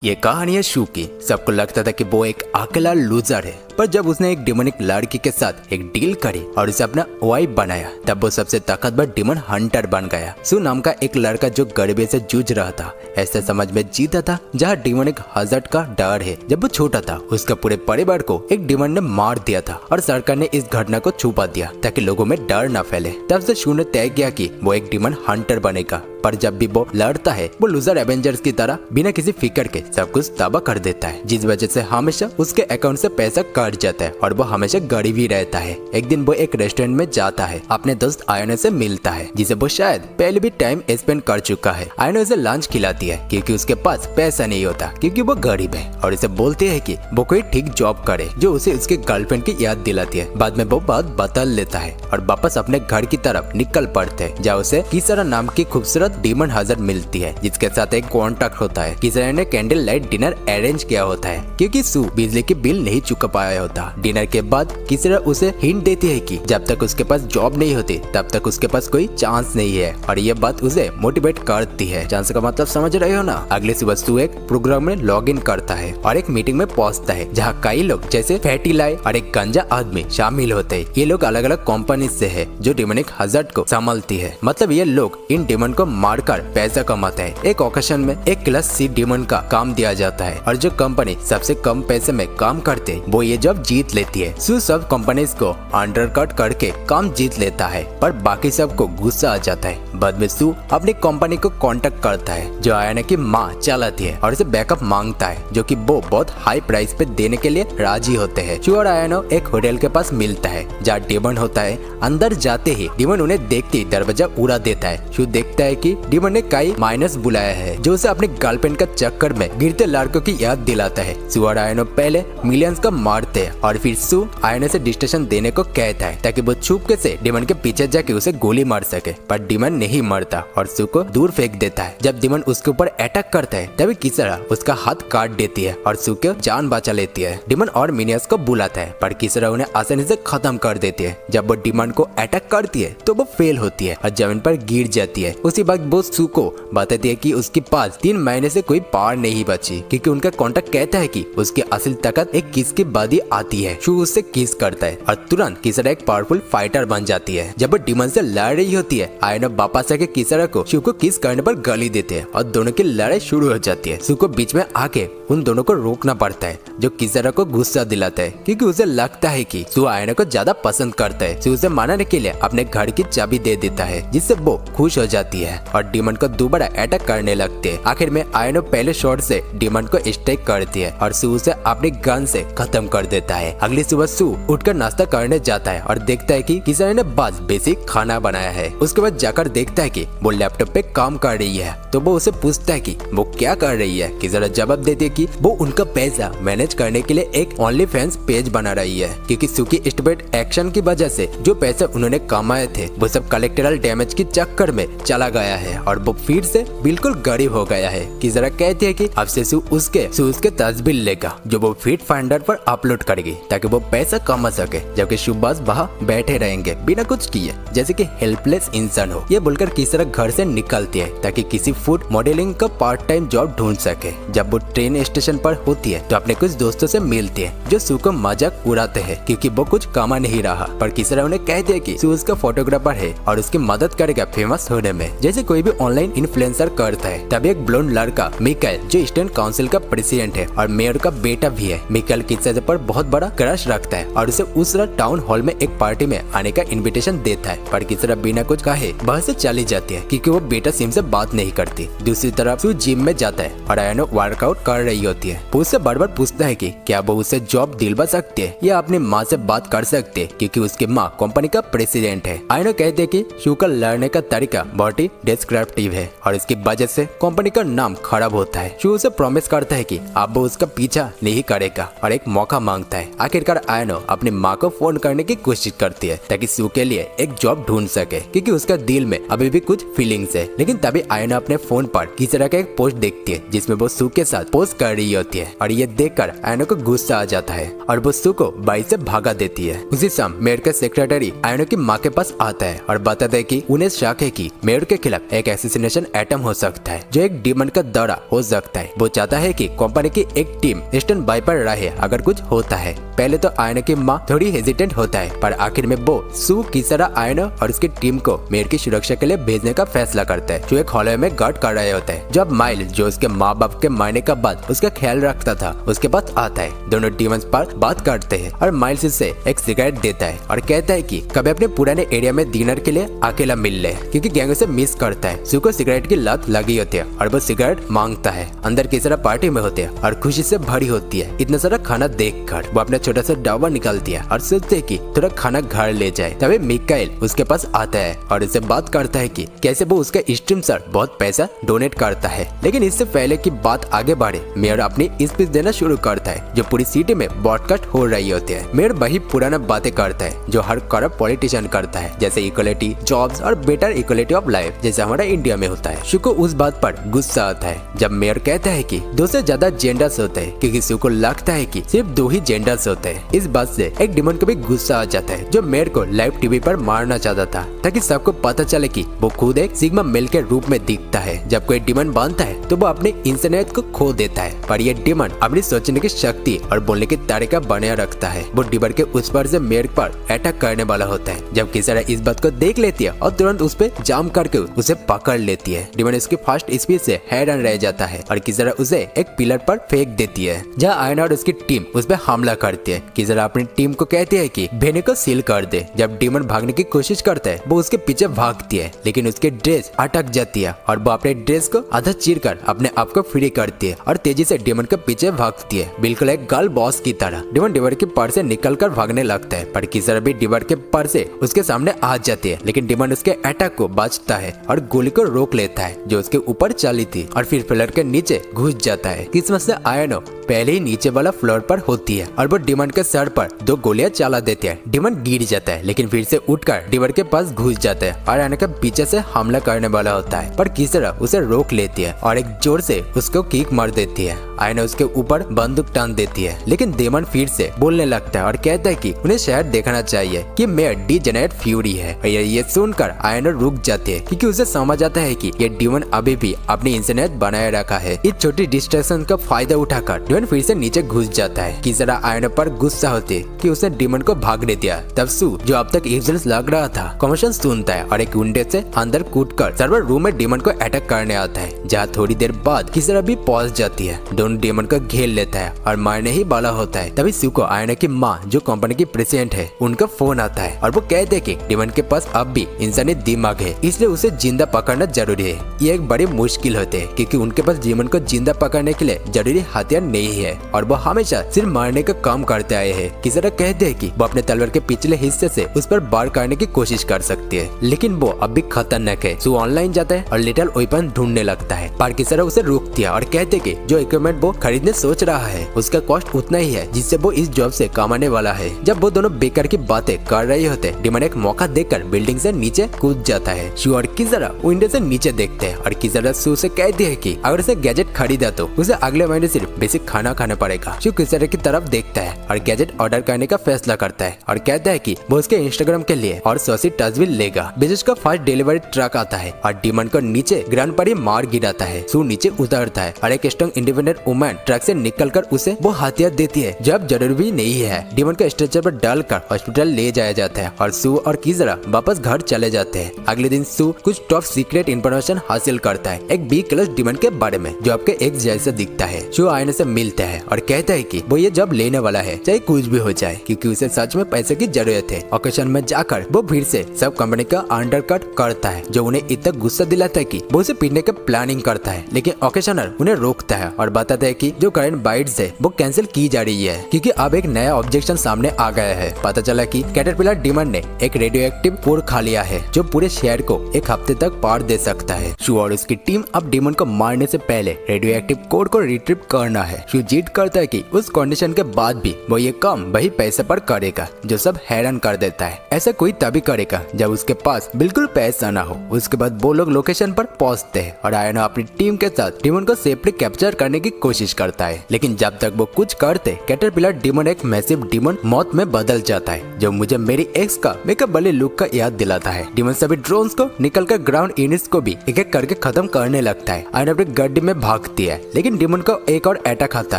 ये कहानी है शू की। सबको लगता था कि वो एक अकेला लूजर है, पर जब उसने एक डिमोनिक लड़की के साथ एक डील करी और उसे अपना वाइफ बनाया, तब वो सबसे ताकतवर डिमन हंटर बन गया। शू नाम का एक लड़का जो गरीबी से जूझ रहा था, ऐसे समझ में जीता था जहाँ डिमोनिक हजर्ड का डर है। जब वो छोटा था, उसका पूरे परिवार को एक डिमन ने मार दिया था और सरकार ने इस घटना को छुपा दिया ताकि लोगों में डर न फैले। तब से शू ने तय किया कि वो एक डिमन हंटर बनेगा, पर जब भी वो लड़ता है वो लूजर एवेंजर्स की तरह बिना किसी फिक्र के सब कुछ तबाह कर देता है, जिस वजह से हमेशा उसके अकाउंट से पैसा कट जाता है और वो हमेशा गरीब ही रहता है। एक दिन वो एक रेस्टोरेंट में जाता है, अपने दोस्त आयनो से मिलता है, जिसे वो शायद पहले भी टाइम स्पेंड कर चुका है। आयनो उसे लंच खिलाती है क्योंकि उसके पास पैसा नहीं होता, क्योंकि वो गरीब है, और उसे बोलती है कि वो कोई ठीक जॉब करे जो उसे उसके गर्लफ्रेंड की याद दिलाती है। बाद में वो बात बदल लेता है और वापस अपने घर की तरफ निकल पड़ते हैं, जहाँ उसे किसरा नाम की खूबसूरत डिमन हजर मिलती है, जिसके साथ एक कॉन्ट्रैक्ट होता है। किसरा ने कैंडल लाइट डिनर अरेंज किया होता है क्योंकि शू बिजली की बिल नहीं चुका पाया होता। डिनर के बाद किसरा उसे हिंट देती है कि जब तक उसके पास जॉब नहीं होती तब तक उसके पास कोई चांस नहीं है, और ये बात उसे मोटिवेट करती है। चांस का मतलब समझ रहे हो ना। अगले सुबह शू एक प्रोग्राम में लॉग इन करता है और एक मीटिंग में पहुंचता है, जहाँ कई लोग जैसे फैटी लाई और एक गंजा आदमी शामिल होते हैं। ये लोग अलग अलग कंपनी से है जो डिमोनिक हजर्ड को संभालती है। मतलब ये लोग इन डिमन को मारकर पैसा कमाते हैं। एक ओकेशन में एक क्लास सी डिमन का काम दिया जाता है और जो कंपनी सबसे कम पैसे में काम करते हैं वो ये जॉब जीत लेती है। शू सब कंपनीज को अंडरकट करके काम जीत लेता है, पर बाकी सबको गुस्सा आ जाता है। बाद में शू अपनी कंपनी को कांटेक्ट करता है जो आयना की माँ चलाती है और उसे बैकअप मांगता है, जो कि वो बहुत हाई प्राइस पे देने के लिए राजी होते हैं। शू और आयनो एक होटल के पास मिलता है जहाँ डिमन होता है। अंदर जाते ही डिमन उन्हें देखते ही दरवाजा उड़ा देता है। शू देखता है कि डिमन ने कई माइनस बुलाया है जो उसे अपने गर्लफ्रेंड का चक्कर में गिरते लड़कों की याद दिलाता है। शू और आयनो पहले मिलियंस का मारते हैं और फिर शू आयनो से डिस्टेंस देने को कहता है ताकि वो छुपके से डिमन के पीछे जाके उसे गोली मार सके, पर डिमन नहीं मरता और शू को दूर फेंक देता है। जब डिमन उसके ऊपर अटैक करता है तभी किसरा उसका हाथ काट देती है और शू की जान बचा लेती है। डिमन और मिनियंस को बुलाता है पर किसरा उन्हें आसानी से खत्म कर देती है। जब वो डिमन को अटैक करती है तो वो फेल होती है और जमीन पर गिर जाती है। उसी वक्त वो शू को बताती है कि उसके पास 3 महीने से कोई पावर नहीं बची, क्योंकि उनका कॉन्ट्रैक्ट कहता है कि उसकी असली ताकत एक किस के बाद ही आती है। शू उससे किस करता है और तुरंत किसरा एक पावरफुल फाइटर बन जाती है। जब वो डिमन से लड़ रही होती है, आयनो वापस आके किसरा को शू को किस करने पर गाली देते हैं और दोनों की लड़ाई शुरू हो जाती है। शू को बीच में आके उन दोनों को रोकना पड़ता है, जो किसरा को गुस्सा दिलाता है क्योंकि उसे लगता है कि शू आयनो को ज्यादा पसंद करता है। शू उसे मनाने के लिए अपने घर की चाबी दे देता है, जिससे वो खुश हो जाती है और डिमन को दोबारा अटैक करने लगते हैं। आखिर में आयनो पहले शॉट से डिमन को स्ट्राइक करती है और शू उसे अपनी गन से खत्म कर देता है। अगली सुबह शू उठकर नाश्ता करने जाता है और देखता है कि किसरा ने बस बेसिक खाना बनाया है। उसके बाद जाकर देखता है कि वो लैपटॉप पे काम कर रही है, तो वो उसे पूछता है कि वो क्या कर रही है। किसरा जवाब देती है कि वो उनका पैसा मैनेज करने के लिए एक ओनली फैंस पेज बना रही है, क्योंकि शू की स्टूपिड एक्शन की वजह से जो पैसे उन्होंने कमाए थे वो सब कलेक्टरल डैमेज के चक्कर में चला गया है और वो फिर से बिल्कुल गरीब हो गया है। किसरा कहती है कि अब से शू उसके तस्वीर लेगा जो वो फीड फाइंडर पर अपलोड करेगी ताकि वो पैसा कमा सके, जबकि शू बस वहाँ बैठे रहेंगे बिना कुछ किए, जैसे कि हेल्पलेस इंसान हो। ये बोलकर किसरा घर से निकलती है ताकि किसी फूड मॉडलिंग का पार्ट टाइम जॉब ढूंढ सके। जब वो ट्रेन स्टेशन पर होती है तो अपने कुछ दोस्तों से मिलती है जो शू को मजाक उड़ाते हैं क्योंकि वो कुछ कमा नहीं रहा, पर किसरा उन्हें कहती है कि शू उसका फोटोग्राफर है और उसकी मदद करेगा फेमस होने में, जैसे कोई भी ऑनलाइन इन्फ्लुएंसर करता है। तभी एक ब्लोंड लड़का मिकाएल जो स्टूडेंट काउंसिल का प्रेसिडेंट है और मेयर का बेटा भी है, मिकाएल किसरा पर बहुत बड़ा क्रश रखता है और उसे उस रात टाउन हॉल में एक पार्टी में आने का इनविटेशन देता है, पर किसरा बिना कुछ कहे वहाँ से चली जाती है क्योंकि वो बेटा सिम से बात नहीं करती। दूसरी तरफ शू जिम में जाता है और आयनो वर्कआउट कर रही होती है। वो उससे बार बार पूछता है कि क्या वो उसे जॉब दिलवा सकती है या अपनी माँ से बात कर सकती है, क्योंकि उसकी माँ कंपनी का प्रेसिडेंट है। आयनो कहते हैं कि शू का लड़ने का तरीका बहुत ही डिस्क्रिप्टिव है और इसकी वजह से कंपनी का नाम खराब होता है। शू उसे प्रॉमिस करता है कि अब वो उसका पीछा नहीं करेगा और एक मौका मांग मांगता है। आखिरकार आयनो अपनी माँ को फोन करने की कोशिश करती है ताकि सू के लिए एक जॉब ढूंढ सके, क्योंकि उसका दिल में अभी भी कुछ फीलिंग्स है। लेकिन तभी आयनो अपने फोन पर किसरा का एक पोस्ट देखती है जिसमें वो सू के साथ पोस्ट कर रही होती है और ये देखकर आयनो को गुस्सा आ जाता है और वो सू को बाइक से भागा देती है। उसी समय मेयर का सेक्रेटरी आयनो की माँ के पास आता है और बताता है कि उन्हें शक है कि मेयर के खिलाफ एक एसेसिनेशन अटेम्प्ट हो सकता है जो एक डीमन का दौरा हो सकता है। वो चाहता है कि कंपनी की एक टीम स्टैंड बाय पर रहे अगर कुछ होता है। पहले तो आयनो की माँ थोड़ी हेजिटेंट होता है, पर आखिर में वो सू, किसरा, आयनो और उसकी टीम को मेयर की सुरक्षा के लिए भेजने का फैसला करता है, जो एक हॉलवे में गार्ड कर रहे होते हैं। जब माइल, जो उसके माँ बाप के मरने के बाद उसका ख्याल रखता था, उसके पास आता है। दोनों डीमंस पर बात करते हैं और माइल्स से एक सिगरेट देता है और कहता है कि कभी अपने पुराने एरिया में डिनर के लिए अकेला मिल ले, क्योंकि गैंग उसे मिस करता है। सू को सिगरेट की लत लगी होती है और वो सिगरेट मांगता है। अंदर किसरा पार्टी में होते हैं और खुशी से भरी होती है। इतना सारा खाना देखकर वो अपना छोटा सा डब्बा निकालती है और सोचते है कि थोड़ा खाना घर ले जाए। तभी मिकाइल उसके पास आता है और उससे बात करता है कि कैसे वो उसका स्ट्रीम सर बहुत पैसा डोनेट करता है। लेकिन इससे पहले की बात आगे बढ़े, मेयर अपनी स्पीच देना शुरू करता है जो पूरी सिटी में ब्रॉडकास्ट हो रही होती है। मेयर वही पुराना बातें करता है जो हर करप्ट पॉलिटिशियन करता है, जैसे इक्वलिटी, जॉब्स और बेटर इक्वलिटी ऑफ लाइफ, जैसे हमारा इंडिया में होता है। शू को उस बात पर गुस्सा आता है जब मेयर कहता है कि 2 से ज्यादा जेंडर्स होते हैं, क्योंकि शू को लगता है कि सिर्फ 2 ही जेंडर्स होते हैं। इस बात से एक डिमन को भी गुस्सा आ जाता है जो मेयर को लाइव टीवी पर मारना चाहता था, ताकि सबको पता चले कि वो खुद एक सिग्मा मेल के रूप में दिखता है। जब कोई डिमन बनता है तो वो अपनी इंसानियत को खो देता है, पर ये डिमन अपनी सोचने की शक्ति और बोलने की तरीका बनाए रखता है। वो डिमन के उस पर से मेयर पर अटैक करने वाला होता है जब किसरा इस बात को देख लेती है और तुरंत उस पे जाम करके उसे पकड़ लेती है। डिमन उसकी फर्स्ट स्पीच से हैरान रह जाता है और किसरा उसे एक पिलर पर फेंक देती है, जहाँ आयना और उसकी टीम उस पर हमला करती है। किसरा अपनी टीम को कहती है कि भेने को सील कर दे। जब डिमन भागने की कोशिश करता है वो उसके पीछे भागती है, लेकिन उसकी ड्रेस अटक जाती है और वो अपने ड्रेस को आधा चीरकर अपने आप को फ्री करती है और तेजी से डिमन के पीछे भागती है, बिल्कुल एक गर्ल बॉस की तरह। डिमन डिवर के पर से निकलकर भागने लगता है, पर किसरा भी डिवर के पर से उसके सामने आ जाती है, लेकिन डिमन उसके अटैक को बचता है और गोली को रोक लेता है जो उसके ऊपर चली थी और फिर पिलर के नीचे घुस जाता है। किस्मत से आयनो पहले ही नीचे वाला फ्लोर पर होती है और वो डिमन के सर पर 2 गोलियां चला देती है। डिमन गिर जाता है, लेकिन फिर से उठकर डिवर के पास घुस जाता है और आयनो के पीछे से हमला करने वाला होता है, पर किसरा उसे रोक लेती है और एक जोर से उसको किक मार देती है। आयनो उसके ऊपर बंदूक टान देती है, लेकिन डेमन फिर से बोलने लगता है और कहता है कि उन्हें शायद देखना चाहिए कि मेयर डिजेनरेट फ्यूरी है। और ये सुनकर आयनो रुक जाती है, क्योंकि उसे समझ आता है कि ये डिमन अभी भी अपनी इंसानियत बनाए रखा है। इस छोटी डिस्ट्रैक्शन का फायदा उठाकर डिमन फिर से नीचे घुस जाता है। किसरा आयनो पर गुस्सा होती है कि उसने डिमन को भागने दिया। तब सू, जो अब तक यूजलेस लग रहा था, कमीशन सुनता है और एक विंडो से अंदर कूदकर सर्वर रूम में डिमन को अटैक करने आता है, जहाँ थोड़ी देर बाद किसरा भी पहुंच जाती है। दोनों डिमन को घेर लेता है और मारने ही वाला होता है। तभी सू को आयनो की माँ, जो कंपनी की प्रेसिडेंट है, उनका फोन आता है और वो कहते हैं कि डिमन के पास अब भी इंसानी दिमाग है, इसलिए उसे जिंदा पकड़ना जरूरी है। ये एक बड़ी मुश्किल होती है, क्योंकि उनके पास डिमन को जिंदा पकड़ने के लिए जरूरी हथियार नहीं है और वो हमेशा सिर्फ मारने का काम करते आए हैं। किसरा कहते हैं कि वो अपने तलवार के पिछले हिस्से से उस पर वार करने की कोशिश कर सकती है, लेकिन वो अब भी खतरनाक है। सू ऑनलाइन जाता है और लिटिल वेपन ढूंढने लगता है, पर किसरा उसे रोकती है और कहते कि जो इक्विपमेंट वो खरीदने सोच रहा है उसका कॉस्ट उतना ही है जिससे वो इस जॉब से कमाने वाला है। जब वो दोनों बेकार की बातें कर रहे होते, डिमन एक मौका देखकर बिल्डिंग से नीचे कूद जाता है। शू और किसरा विंडो से नीचे देखते हैं और किसरा शू से कहती है कि अगर उसे गैजेट खरीदा तो उसे अगले महीने सिर्फ बेसिक खाना खाना पड़ेगा। शू किसरा की तरफ देखता है और गैजेट ऑर्डर करने का फैसला करता है और कहता है कि वो उसके इंस्टाग्राम के लिए और 100 तस्वीर लेगा। बिजनेस का फर्स्ट डिलीवरी ट्रक आता है और डिमन को नीचे ग्राउंड पर ही मार गिराता है। शू नीचे उतरता है और एक स्ट्रॉन्ग इंडिपेंडेंट वुमन ट्रक से निकलकर उसे वो हथियार देती है जब जरूरी भी नहीं है। डिमन को स्ट्रेचर पर डालकर हॉस्पिटल ले जाया जाता है और शू और किसरा वापस घर चले जाते हैं। अगले दिन शू कुछ टॉप सीक्रेट इन्फॉर्मेशन हासिल करता है एक बी क्लास डिमन के बारे में, जो आपके एक्स जैसा दिखता है। शू आयने से मिलता है और कहता है कि वो ये जॉब लेने वाला है, चाहे कुछ भी हो जाए, क्योंकि उसे सच में पैसे की जरूरत है। ओकेशन में जाकर वो फिर से सब कंपनी का अंडरकट करता है, जो उन्हें इतना गुस्सा दिलाता है कि वो उसे पीटने का प्लानिंग करता है, लेकिन ओकेशनर उन्हें रोकता है और बताता बताता है कि जो करंट बाइट्स है वो कैंसिल की जा रही है क्योंकि अब एक नया ऑब्जेक्शन सामने आ गया है। पता चला कि कैटरपिलर डीमन ने एक रेडियोएक्टिव कोर खा लिया है जो पूरे शहर को एक हफ्ते तक पार दे सकता है। शू और उसकी टीम अब डीमन को मारने से पहले रेडियोएक्टिव कोर को रिट्रीव करना है। शू जीत करता है कि उस कंडीशन के बाद भी वो ये काम वही पैसे पर करेगा, जो सब हैरान कर देता है। ऐसा कोई तभी करेगा जब उसके पास बिल्कुल पैसा ना हो। उसके बाद वो लोग लोकेशन पर पहुंचते हैं और आयनो अपनी टीम के साथ डीमन को सेफली कैप्चर करने की कोशिश करता है। लेकिन जब तक वो कुछ करते कैटरपिलर डीमन एक मैसिव डीमन मौत में बदल जाता है जो मुझे मेरी एक्स का मेकअप वाले लुक का याद दिलाता है। डीमन सभी ड्रोन्स को निकलकर ग्राउंड यूनिट्स को भी एक एक करके खत्म करने लगता है। आयनो अपनी गड्डी में भागती है लेकिन डीमन को एक और अटैक आता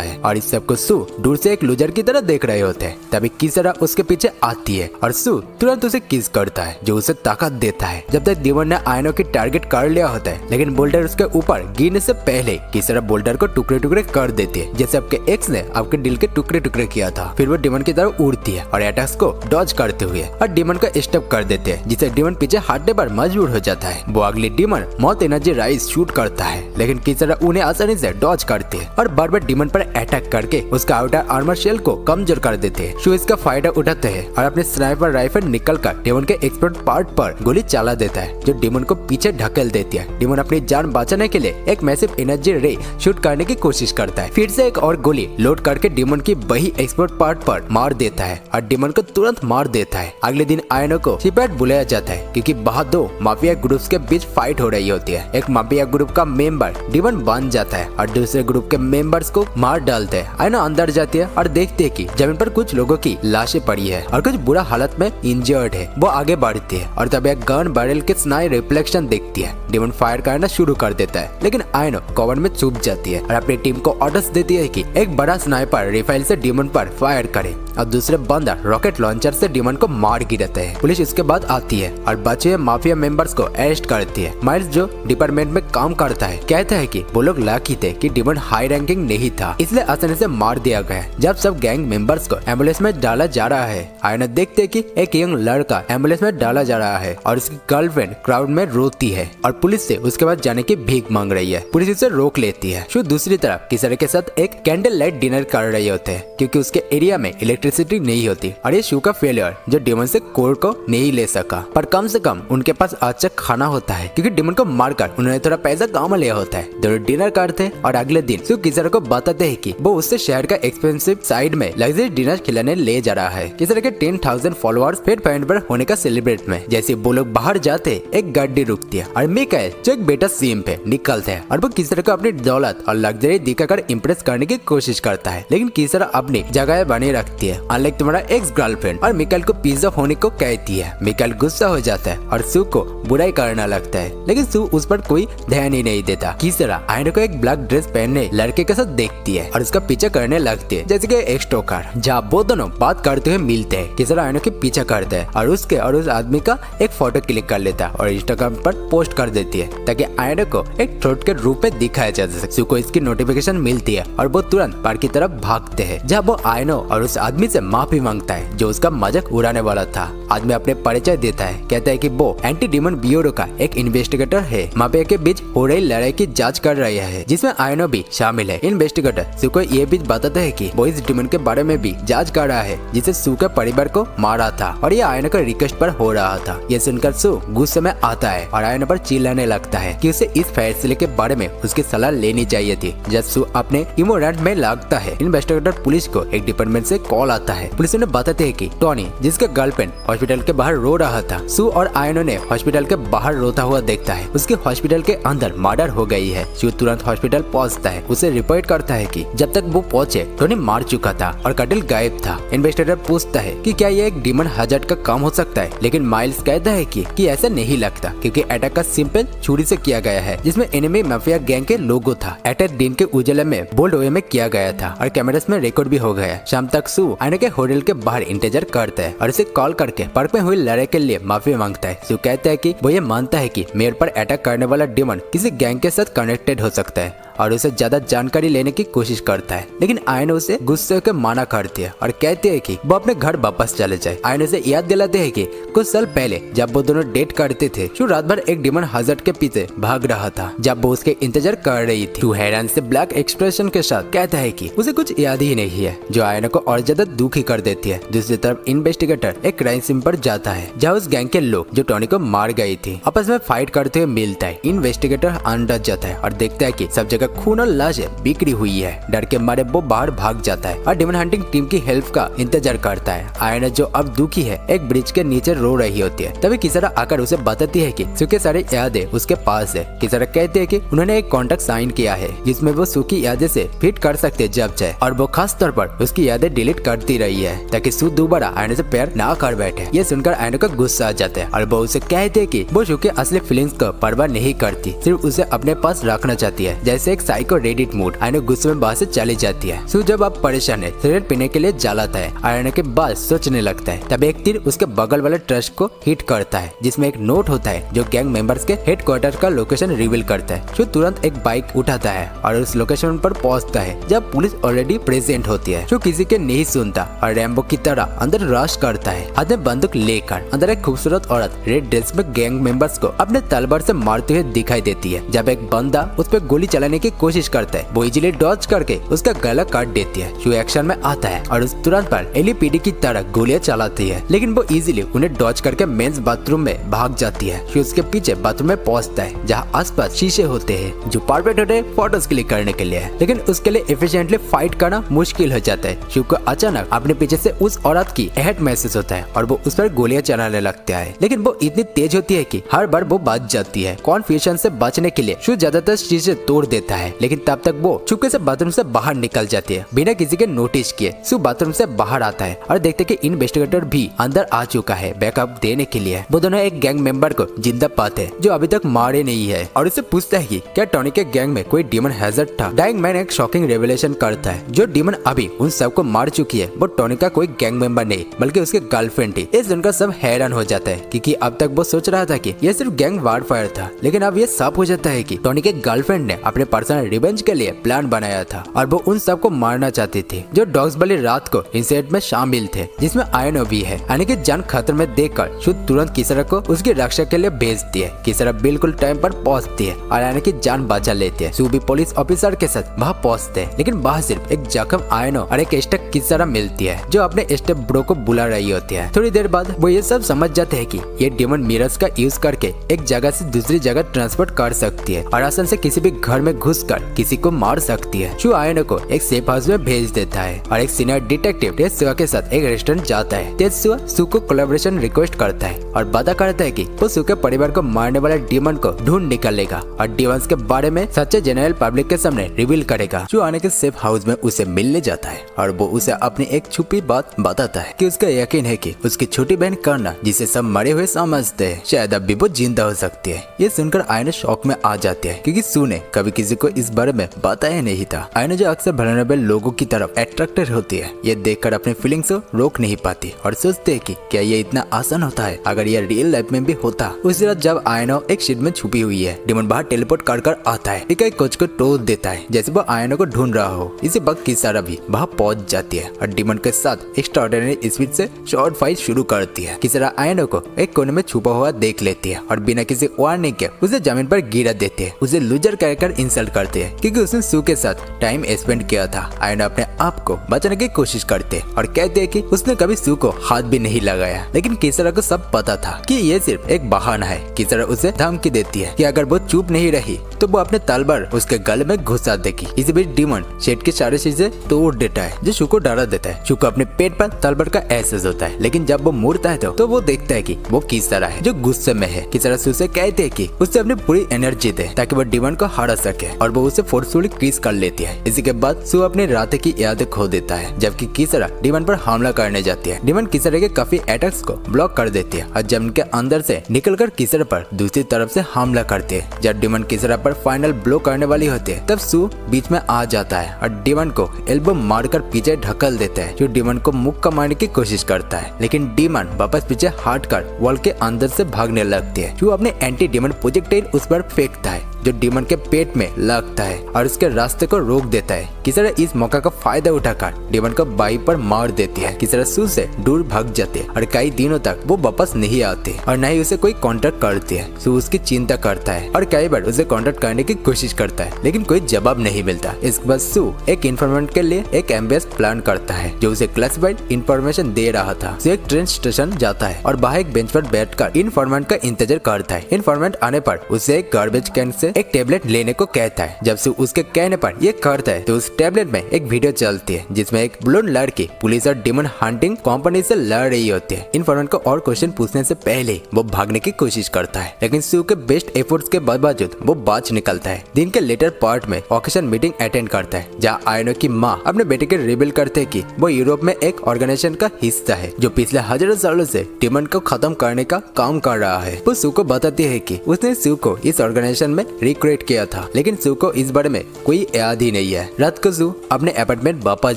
है और इस सबको सू दूर से एक लूजर की तरह देख रहे होते हैं। तभी किसरा उसके पीछे आती है और सू तुरंत उसे किस करता है जो उसे ताकत देता है। जब तक डीमन ने आयनो की टारगेट कर लिया होता है लेकिन बोल्डर उसके ऊपर गिरने से पहले किसरा बोल्डर को टुकड़े टुकड़े कर देती है जैसे आपके एक्स ने आपके दिल के टुकड़े टुकड़े किया था। फिर वो डीमन की तरफ उड़ती है और अटैक्स को डॉज करते हुए और डीमन को स्टॉप कर देते हैं जिससे डीमन पीछे हटने पर मजबूर हो जाता है। वो अगली डीमन मौत एनर्जी राइज शूट करता है लेकिन किसरा उन्हें आसानी से डॉज करती है और बार बार डीमन पर अटैक करके उसका आउटर आर्मर शेल को कमजोर कर देते हैं। शू इसका फायदा उठाते हैं और अपने स्नाइपर राइफल निकलकर डीमन के एक्सपोर्ट पार्ट पर गोली चला देता है जो डीमन को पीछे ढकेल देती है। डीमन अपनी जान बचाने के लिए एक मैसिव एनर्जी रे शूट करने की कोशिश करता है। फिर से एक और गोली लोड करके डीमन की वही एक्सपोर्ट पार्ट पर मार देता है और डीमन को तुरंत मार देता है। अगले दिन आयनो को शिपयार्ड बुलाया जाता है क्योंकि वहाँ दो माफिया ग्रुप्स के बीच फाइट हो रही होती है। एक माफिया ग्रुप का मेंबर डीमन बन जाता है और दूसरे ग्रुप के मेंबर्स को मार डालते हैं। आयनो अंदर जाती है और देखते है कि जमीन पर कुछ लोगों की लाशें पड़ी है और कुछ बुरा हालत में इंजर्ड है। वो आगे बढ़ती है और तब एक गन बैरल के स्नाई रिफ्लेक्शन देखती है। डीमन फायर करना शुरू कर देता है लेकिन आयनो कवर में छुप जाती है और अपनी टीम को ऑर्डर्स देती है कि एक बड़ा स्नाइपर रिफाइल से डीमन पर फायर करे और दूसरे बंदा रॉकेट लॉन्चर से डीमन को मार गिराते हैं। पुलिस इसके बाद आती है और बचे हुए माफिया मेंबर्स को अरेस्ट करती है। माइल्स जो डिपार्टमेंट में काम करता है कहता है कि वो लोग लकी थे कि डीमन हाई रैंकिंग नहीं था इसलिए आसानी से मार दिया गया। जब सब गैंग मेंबर्स को एम्बुलेंस में डाला जा रहा है आयनो देखते है कि एक यंग लड़का एम्बुलेंस में डाला जा रहा है और उसकी गर्लफ्रेंड क्राउड में रोती है और पुलिस से उसके बाद जाने की भीख मांग रही है। पुलिस उसे रोक लेती है। शू दूसरी तरफ किसरा के साथ एक कैंडल लाइट डिनर कर रहे होते हैं क्योंकि उसके एरिया में इलेक्ट्रिसिटी नहीं होती और ये शू का फेलियर जो डीमन से कोर को नहीं ले सका। पर कम से कम उनके पास अच्छा खाना होता है क्योंकि डीमन को मारकर उन्होंने थोड़ा पैसा कमा लिया होता है। दोनों डिनर करते हैं और अगले दिन शू किसरा को बताते हैं कि वो उससे शहर का एक्सपेंसिव साइड में लग्जरी डिनर खिलाने ले जा रहा है। किसरा के 10,000 फॉलोअर्स फेट पॉइंट पर होने का सेलिब्रेट में जैसे वो लोग बाहर जाते एक गाड़ी रुकती है और मिकाएल जो एक बेटा सीम पे निकलते हैं और वो किसरा को अपनी दौलत और लग्जरी दिखाकर इम्प्रेस करने की कोशिश करता है लेकिन किसरा अपनी जगह बने रखती है। अनलाइक तुम्हारा एक्स गर्लफ्रेंड और मिकाएल को पिज्जा होने को कहती है। मिकाएल गुस्सा हो जाता है और सू को बुराई करना लगता है लेकिन सू उस पर कोई ध्यान ही नहीं देता। किसरा आयनो को एक ब्लैक ड्रेस पहनने लड़के के साथ देखती है और उसका पीछा करने लगती है जैसे कि एक स्टोकर। जहाँ वो दोनों बात करते हुए मिलते हैं किसरा आयनो के पीछा करता है और उसके और उस आदमी का एक फोटो क्लिक कर लेता है और इंस्टाग्राम पर पोस्ट कर देती है ताकि आयनो को एक थ्रोट के रूप में दिखाया जा सके। सू को इसकी नोटिफिकेशन मिलती है और वो तुरंत पार्क की तरफ भागते हैं जहाँ वो आयनो और उस आदमी से माफी मांगता है जो उसका मजाक उड़ाने वाला था। आदमी अपने परिचय देता है, कहता है कि वो एंटी डीमन ब्यूरो का एक इन्वेस्टिगेटर है। माफिया के बीच हो रही लड़ाई की जांच कर रहा है जिसमें आयनो भी शामिल है। इन्वेस्टिगेटर सू को ये भी बताता है कि वो इस डीमन के बारे में भी जांच कर रहा है जिसे सू के परिवार को मारा था और ये आयनो के रिक्वेस्ट पर हो रहा था। ये सुनकर सू गुस्से में आता है और आयनो पर चिल्लाने लगता है कि उसे इस फैसले के बारे में उसकी सलाह लेनी चाहिए थी। जब सू अपने इमोरेंट में लगता है इन्वेस्टिगेटर पुलिस को एक डिपार्टमेंट से कॉल आता है। पुलिस उन्हें बताते है कि टॉनी जिसका गर्लफ्रेंड हॉस्पिटल के बाहर रो रहा था सू और आयनो ने हॉस्पिटल के बाहर रोता हुआ देखता है। उसके हॉस्पिटल के अंदर मर्डर हो गई है। सू तुरंत हॉस्पिटल पहुंचता है। उसे रिपोर्ट करता है कि जब तक वो पहुंचे टोनी मार चुका था और कटिल गायब था। इन्वेस्टिगेटर पूछता है कि क्या ये एक डीमन हजार्ड का काम हो सकता है लेकिन माइल्स कहता है कि ऐसा नहीं लगता क्योंकि अटैक का सिंपल छुरी से किया गया है जिसमें एनिमी माफिया गैंग के लोगो था। अटैक दिन के उजाले में बोल्ड वे में किया गया था और कैमरास में रिकॉर्ड भी हो गया। शाम तक सू आयनो के होटल के बाहर इंतजार करता है और इसे कॉल करके पार्क में हुई लड़ाई के लिए माफी मांगता है। सू कहता है कि वो ये मानता है कि मेयर पर अटैक करने वाला डीमन किसी गैंग के साथ कनेक्टेड हो सकता है और उसे ज्यादा जानकारी लेने की कोशिश करता है, लेकिन आयनो उसे गुस्से होकर मना करती है और कहती है कि वो अपने घर वापस चले जाए। आयनो उसे याद दिलाते हैं कि कुछ साल पहले जब वो दोनों डेट करते थे, शू रात भर एक डिमन हजर्ड के पीछे भाग रहा था। जब वो उसके इंतजार कर रही थी, शू हैरान से ब्लैक एक्सप्रेशन के साथ कहता है कि उसे कुछ याद ही नहीं है, जो आयनो को और ज्यादा दुखी कर देती है। दूसरी तरफ इन्वेस्टिगेटर एक क्राइम सीन पर जाता है, जहाँ उस गैंग के लोग जो टॉनी को मार गई थी आपस में फाइट करते हुए मिलता है। इन्वेस्टिगेटर अंदर जाता है और देखता है कि सब जगह खून और लाशें बिखरी हुई है। डर के मारे वो बाहर भाग जाता है और डिमन हंटिंग टीम की हेल्प का इंतजार करता है। आयना जो अब दुखी है एक ब्रिज के नीचे रो रही होती है। तभी किसारा आकर उसे बताती है कि सू के सारे यादें उसके पास है। किसारा कहते हैं कि उन्होंने एक कॉन्ट्रैक्ट साइन किया है जिसमें वो सू की यादें से फिट कर सकते जब चाहे, और वो खास तौर पर उसकी यादें डिलीट करती रही है ताकि सू दोबारा आयना से प्यार ना कर बैठे। ये सुनकर आयना का गुस्सा आ जाता है और वो उसे कहते हैं कि वो सू के असली फीलिंग्स को परवाह नहीं करती, सिर्फ उसे अपने पास रखना चाहती है। जैसे एक साइको रेडिट मूड। आयना गुस्से में वहाँ से चली जाती है। सू जब आप परेशान है सिगरेट पीने के लिए जलाता है। आयना के बाद सोचने लगता है, तब एक तीर उसके बगल वाले ट्रस्ट को हिट करता है जिसमें एक नोट होता है जो गैंग मेंबर्स के हेडक्वार्टर का लोकेशन रिवील करता है। सू तुरंत एक बाइक उठाता है और उस लोकेशन पर पहुंचता है जब पुलिस ऑलरेडी प्रेजेंट होती है। सू किसी के नहीं सुनता और रैम्बो की तरह अंदर रश करता है। हाथ में बंदूक लेकर अंदर एक खूबसूरत औरत रेड ड्रेस में गैंग मेंबर्स को अपने तलवार से मारते हुए दिखाई देती है। जब एक बंदा उस पर गोली चलाने की कोशिश करता है, वो इजीली डॉज करके उसका गला काट देती है। सू एक्शन में आता है और उस तुरंत पर एलपीडी की तरह गोलियां चलाती है, लेकिन वो इजीली उन्हें डॉज करके मेंस बाथरूम में भाग जाती है। सू उसके पीछे बाथरूम में पहुंचता है जहाँ आसपास शीशे होते हैं जो परफेक्ट होते हैं फोटोज क्लिक करने के लिए, लेकिन उसके लिए एफिशिएंटली फाइट करना मुश्किल हो जाता है। सू को अचानक अपने पीछे से उस औरत की अटैक महसूस होता है और वो उस पर गोलियां चलाने लगता है, लेकिन वो इतनी तेज होती है कि हर बार वो बच जाती है। कॉन्फ्यूजन से बचने के लिए सू ज्यादातर शीशे तोड़ देता है, लेकिन तब तक वो चुपके से बाथरूम से बाहर निकल जाती है बिना किसी के नोटिस किए। सू बाथरूम से बाहर आता है और देखते कि इन्वेस्टिगेटर भी अंदर आ चुका है बैकअप देने के लिए। वो दोनों एक गैंग मेंबर को जिंदा पाते हैं जो अभी तक मारे नहीं है और उससे पूछता है कि क्या टॉनी के गैंग में कोई डीमन हैजर्ड था। डाइंग मैन एक शॉकिंग रेवलेशन करता है, जो डीमन अभी उन सबको मार चुकी है वो टॉनी का कोई गैंग मेंबर नहीं बल्कि उसके गर्लफ्रेंड थी। ये सुनकर सब हैरान हो जाता है क्योंकि अब तक वो सोच रहा था कि ये सिर्फ गैंग वारफायर था, लेकिन अब ये साफ हो जाता है कि टॉनी के गर्लफ्रेंड ने अपने पर्सनल रिवेंज के लिए प्लान बनाया था और वो उन सबको मारना चाहती थी जो डॉग्स वाली रात को इंसिडेंट में शामिल थे, जिसमें आयनो भी है। आने की जान खतरे में देखकर सू तुरंत किसारा को उसकी रक्षा के लिए भेजती है। किसारा बिल्कुल टाइम पर पहुंचती है और आयनो की जान बचा लेती है। सू भी पुलिस ऑफिसर के साथ वहाँ पहुंचते हैं, लेकिन वहाँ सिर्फ एक जख्म आयनो और एक स्टेप किसारा मिलती है जो अपने स्टेप ब्रो को बुला रही होती है। थोड़ी देर बाद वो ये सब समझ जाते हैं कि ये डिमन मिरर्स का यूज करके एक जगह से दूसरी जगह ट्रांसपोर्ट कर सकती है और आसान से किसी भी घर में घुसकर किसी को मार सकती है। सू आयनो को एक सेफ हाउस में भेज देता है और एक सीनियर डिटेक्टिव तेत्सुआ के साथ एक रेस्टोरेंट जाता है। तेत्सुआ सू को कोलैबोरेशन रिक्वेस्ट करता है और वादा करता है कि वो सू के परिवार को मारने वाले डीमन को ढूंढ निकालेगा और डीमंस के बारे में सच्चे जनरल पब्लिक के सामने रिवील करेगा। सू आने के सेफ हाउस में उसे मिलने जाता है और वो उसे अपनी एक छुपी बात बताता है कि उसका यकीन है कि उसकी छोटी बहन करना, जिसे सब मरे हुए समझते हैं, शायद अब भी वो जिंदा हो सकती है। ये सुनकर आयना शॉक में आ जाती है क्योंकि सू ने कभी किसी को इस बारे में बताया नहीं था। आयना जो अक्सर वल्नरेबल लोगों की तरफ अट्रैक्टेड होती है, ये देखकर अपनी फीलिंग्स को रोक नहीं पाती और सोचते है कि क्या ये इतना आसान होता है अगर ये रियल लाइफ में भी होता। उस रात जब आयनो एक शीट में छुपी हुई है, डिमन बाहर टेलीपोर्ट कर आता है। एक कोच को टोच देता है जैसे वो आयनो को ढूंढ रहा हो। इसी वक्त किसारा भी वहाँ पहुंच जाती है और डिमन के साथ एक्स्ट्राऑर्डिनरी स्पीड से शॉर्ट फाइट शुरू करती है। किसारा आयनो को एक कोने में छुपा हुआ देख लेती है और बिना किसी वार्निंग के उसे जमीन पर गिरा देती है। उसे लूजर कहकर इंसल्ट करते हैं क्योंकि उसने सू के साथ टाइम स्पेंड किया था। आयनो अपने आप को बचाने की कोशिश करते हैं और कहते हैं कि उसने कभी सू को हाथ भी नहीं लगाया, लेकिन किसारा को सब पता था कि ये सिर्फ एक बहाना है। किसारा उसे धमकी देती है कि अगर वो चुप नहीं रही तो वो अपने तलवार उसके गले में घुसा देगी। इसी बीच डिमन शेड के सारे चीजें तोड़ देता है जो सू को डरा देता है। सू को अपने पेट पर तलवार का एहसास होता है, लेकिन जब वो मुड़ता है तो वो देखता है कि वो किसारा है जो गुस्से में है। किसारा सू से कहते हैं कि उसे अपनी पूरी एनर्जी दे ताकि वो डिमन को हरा सके और वो उसे फोर्सफुली किस कर लेती है। इसी के बाद सू अपनी रात की यादें खो देता है जबकि किसारा डिमन पर हमला करने जाती है। डिमन किसारा के काफी अटैक्स को ब्लॉक कर देती है और जमीन के अंदर से निकलकर किसारा पर दूसरी तरफ से हमला करती है। जब डिमन किसारा पर फाइनल ब्लो करने वाली होती है तब सू बीच में आ जाता है और डिमन को एल्बो मारकर पीछे ढकल देता है। जो डिमन को मुक्का मारने की कोशिश करता है, लेकिन डिमन वापस पीछे हटकर वॉल के अंदर से भागने लगती है। जो अपने एंटी डिमन प्रोजेक्टाइल उस पर फेंकता है जो डीमन के पेट में लगता है और उसके रास्ते को रोक देता है। किसरा इस मौका का फायदा उठाकर डीमन को बाई पर मार देती है। किसरा सू से दूर भाग जाते हैं और कई दिनों तक वो वापस नहीं आते और न ही उसे कोई कांटेक्ट करती है। सू उसकी चिंता करता है और कई बार उसे कांटेक्ट करने की कोशिश करता है, लेकिन कोई जवाब नहीं मिलता। इसके बाद सू एक इन्फॉर्मेंट के लिए एक एम्बेस प्लान करता है जो उसे क्लासिफाइड इन्फॉर्मेशन दे रहा था। सू एक ट्रेन स्टेशन जाता है और बाहर एक बेंच पर बैठकर इन्फॉर्मेंट का इंतजार करता है। इन्फॉर्मेंट आने पर उसे एक गार्बेज कैन से एक टेबलेट लेने को कहता है। जब सू उसके कहने पर ये करता है तो उस टेबलेट में एक वीडियो चलती है जिसमें एक ब्लोंड लड़की पुलिस और डीमन हंटिंग कंपनी से लड़ रही होती है। इन्फॉर्मेंट को और क्वेश्चन पूछने से पहले वो भागने की कोशिश करता है, लेकिन सू के बेस्ट एफर्ट्स के बावजूद वो बच निकलता है। दिन के लेटर पार्ट में ऑकेशन मीटिंग अटेंड करता है जहाँ आयनो की माँ अपने बेटे के रिवील करते हैं कि वो यूरोप में एक ऑर्गेनाइजेशन का हिस्सा है जो पिछले हजारों सालों से डीमन को खत्म करने का काम कर रहा है। वो सू को बताती है कि उसने सू को इस ऑर्गेनाइजेशन में रिक्रूट किया था, लेकिन सू को इस बारे में कोई याद ही नहीं है। रात को सू अपने अपार्टमेंट वापस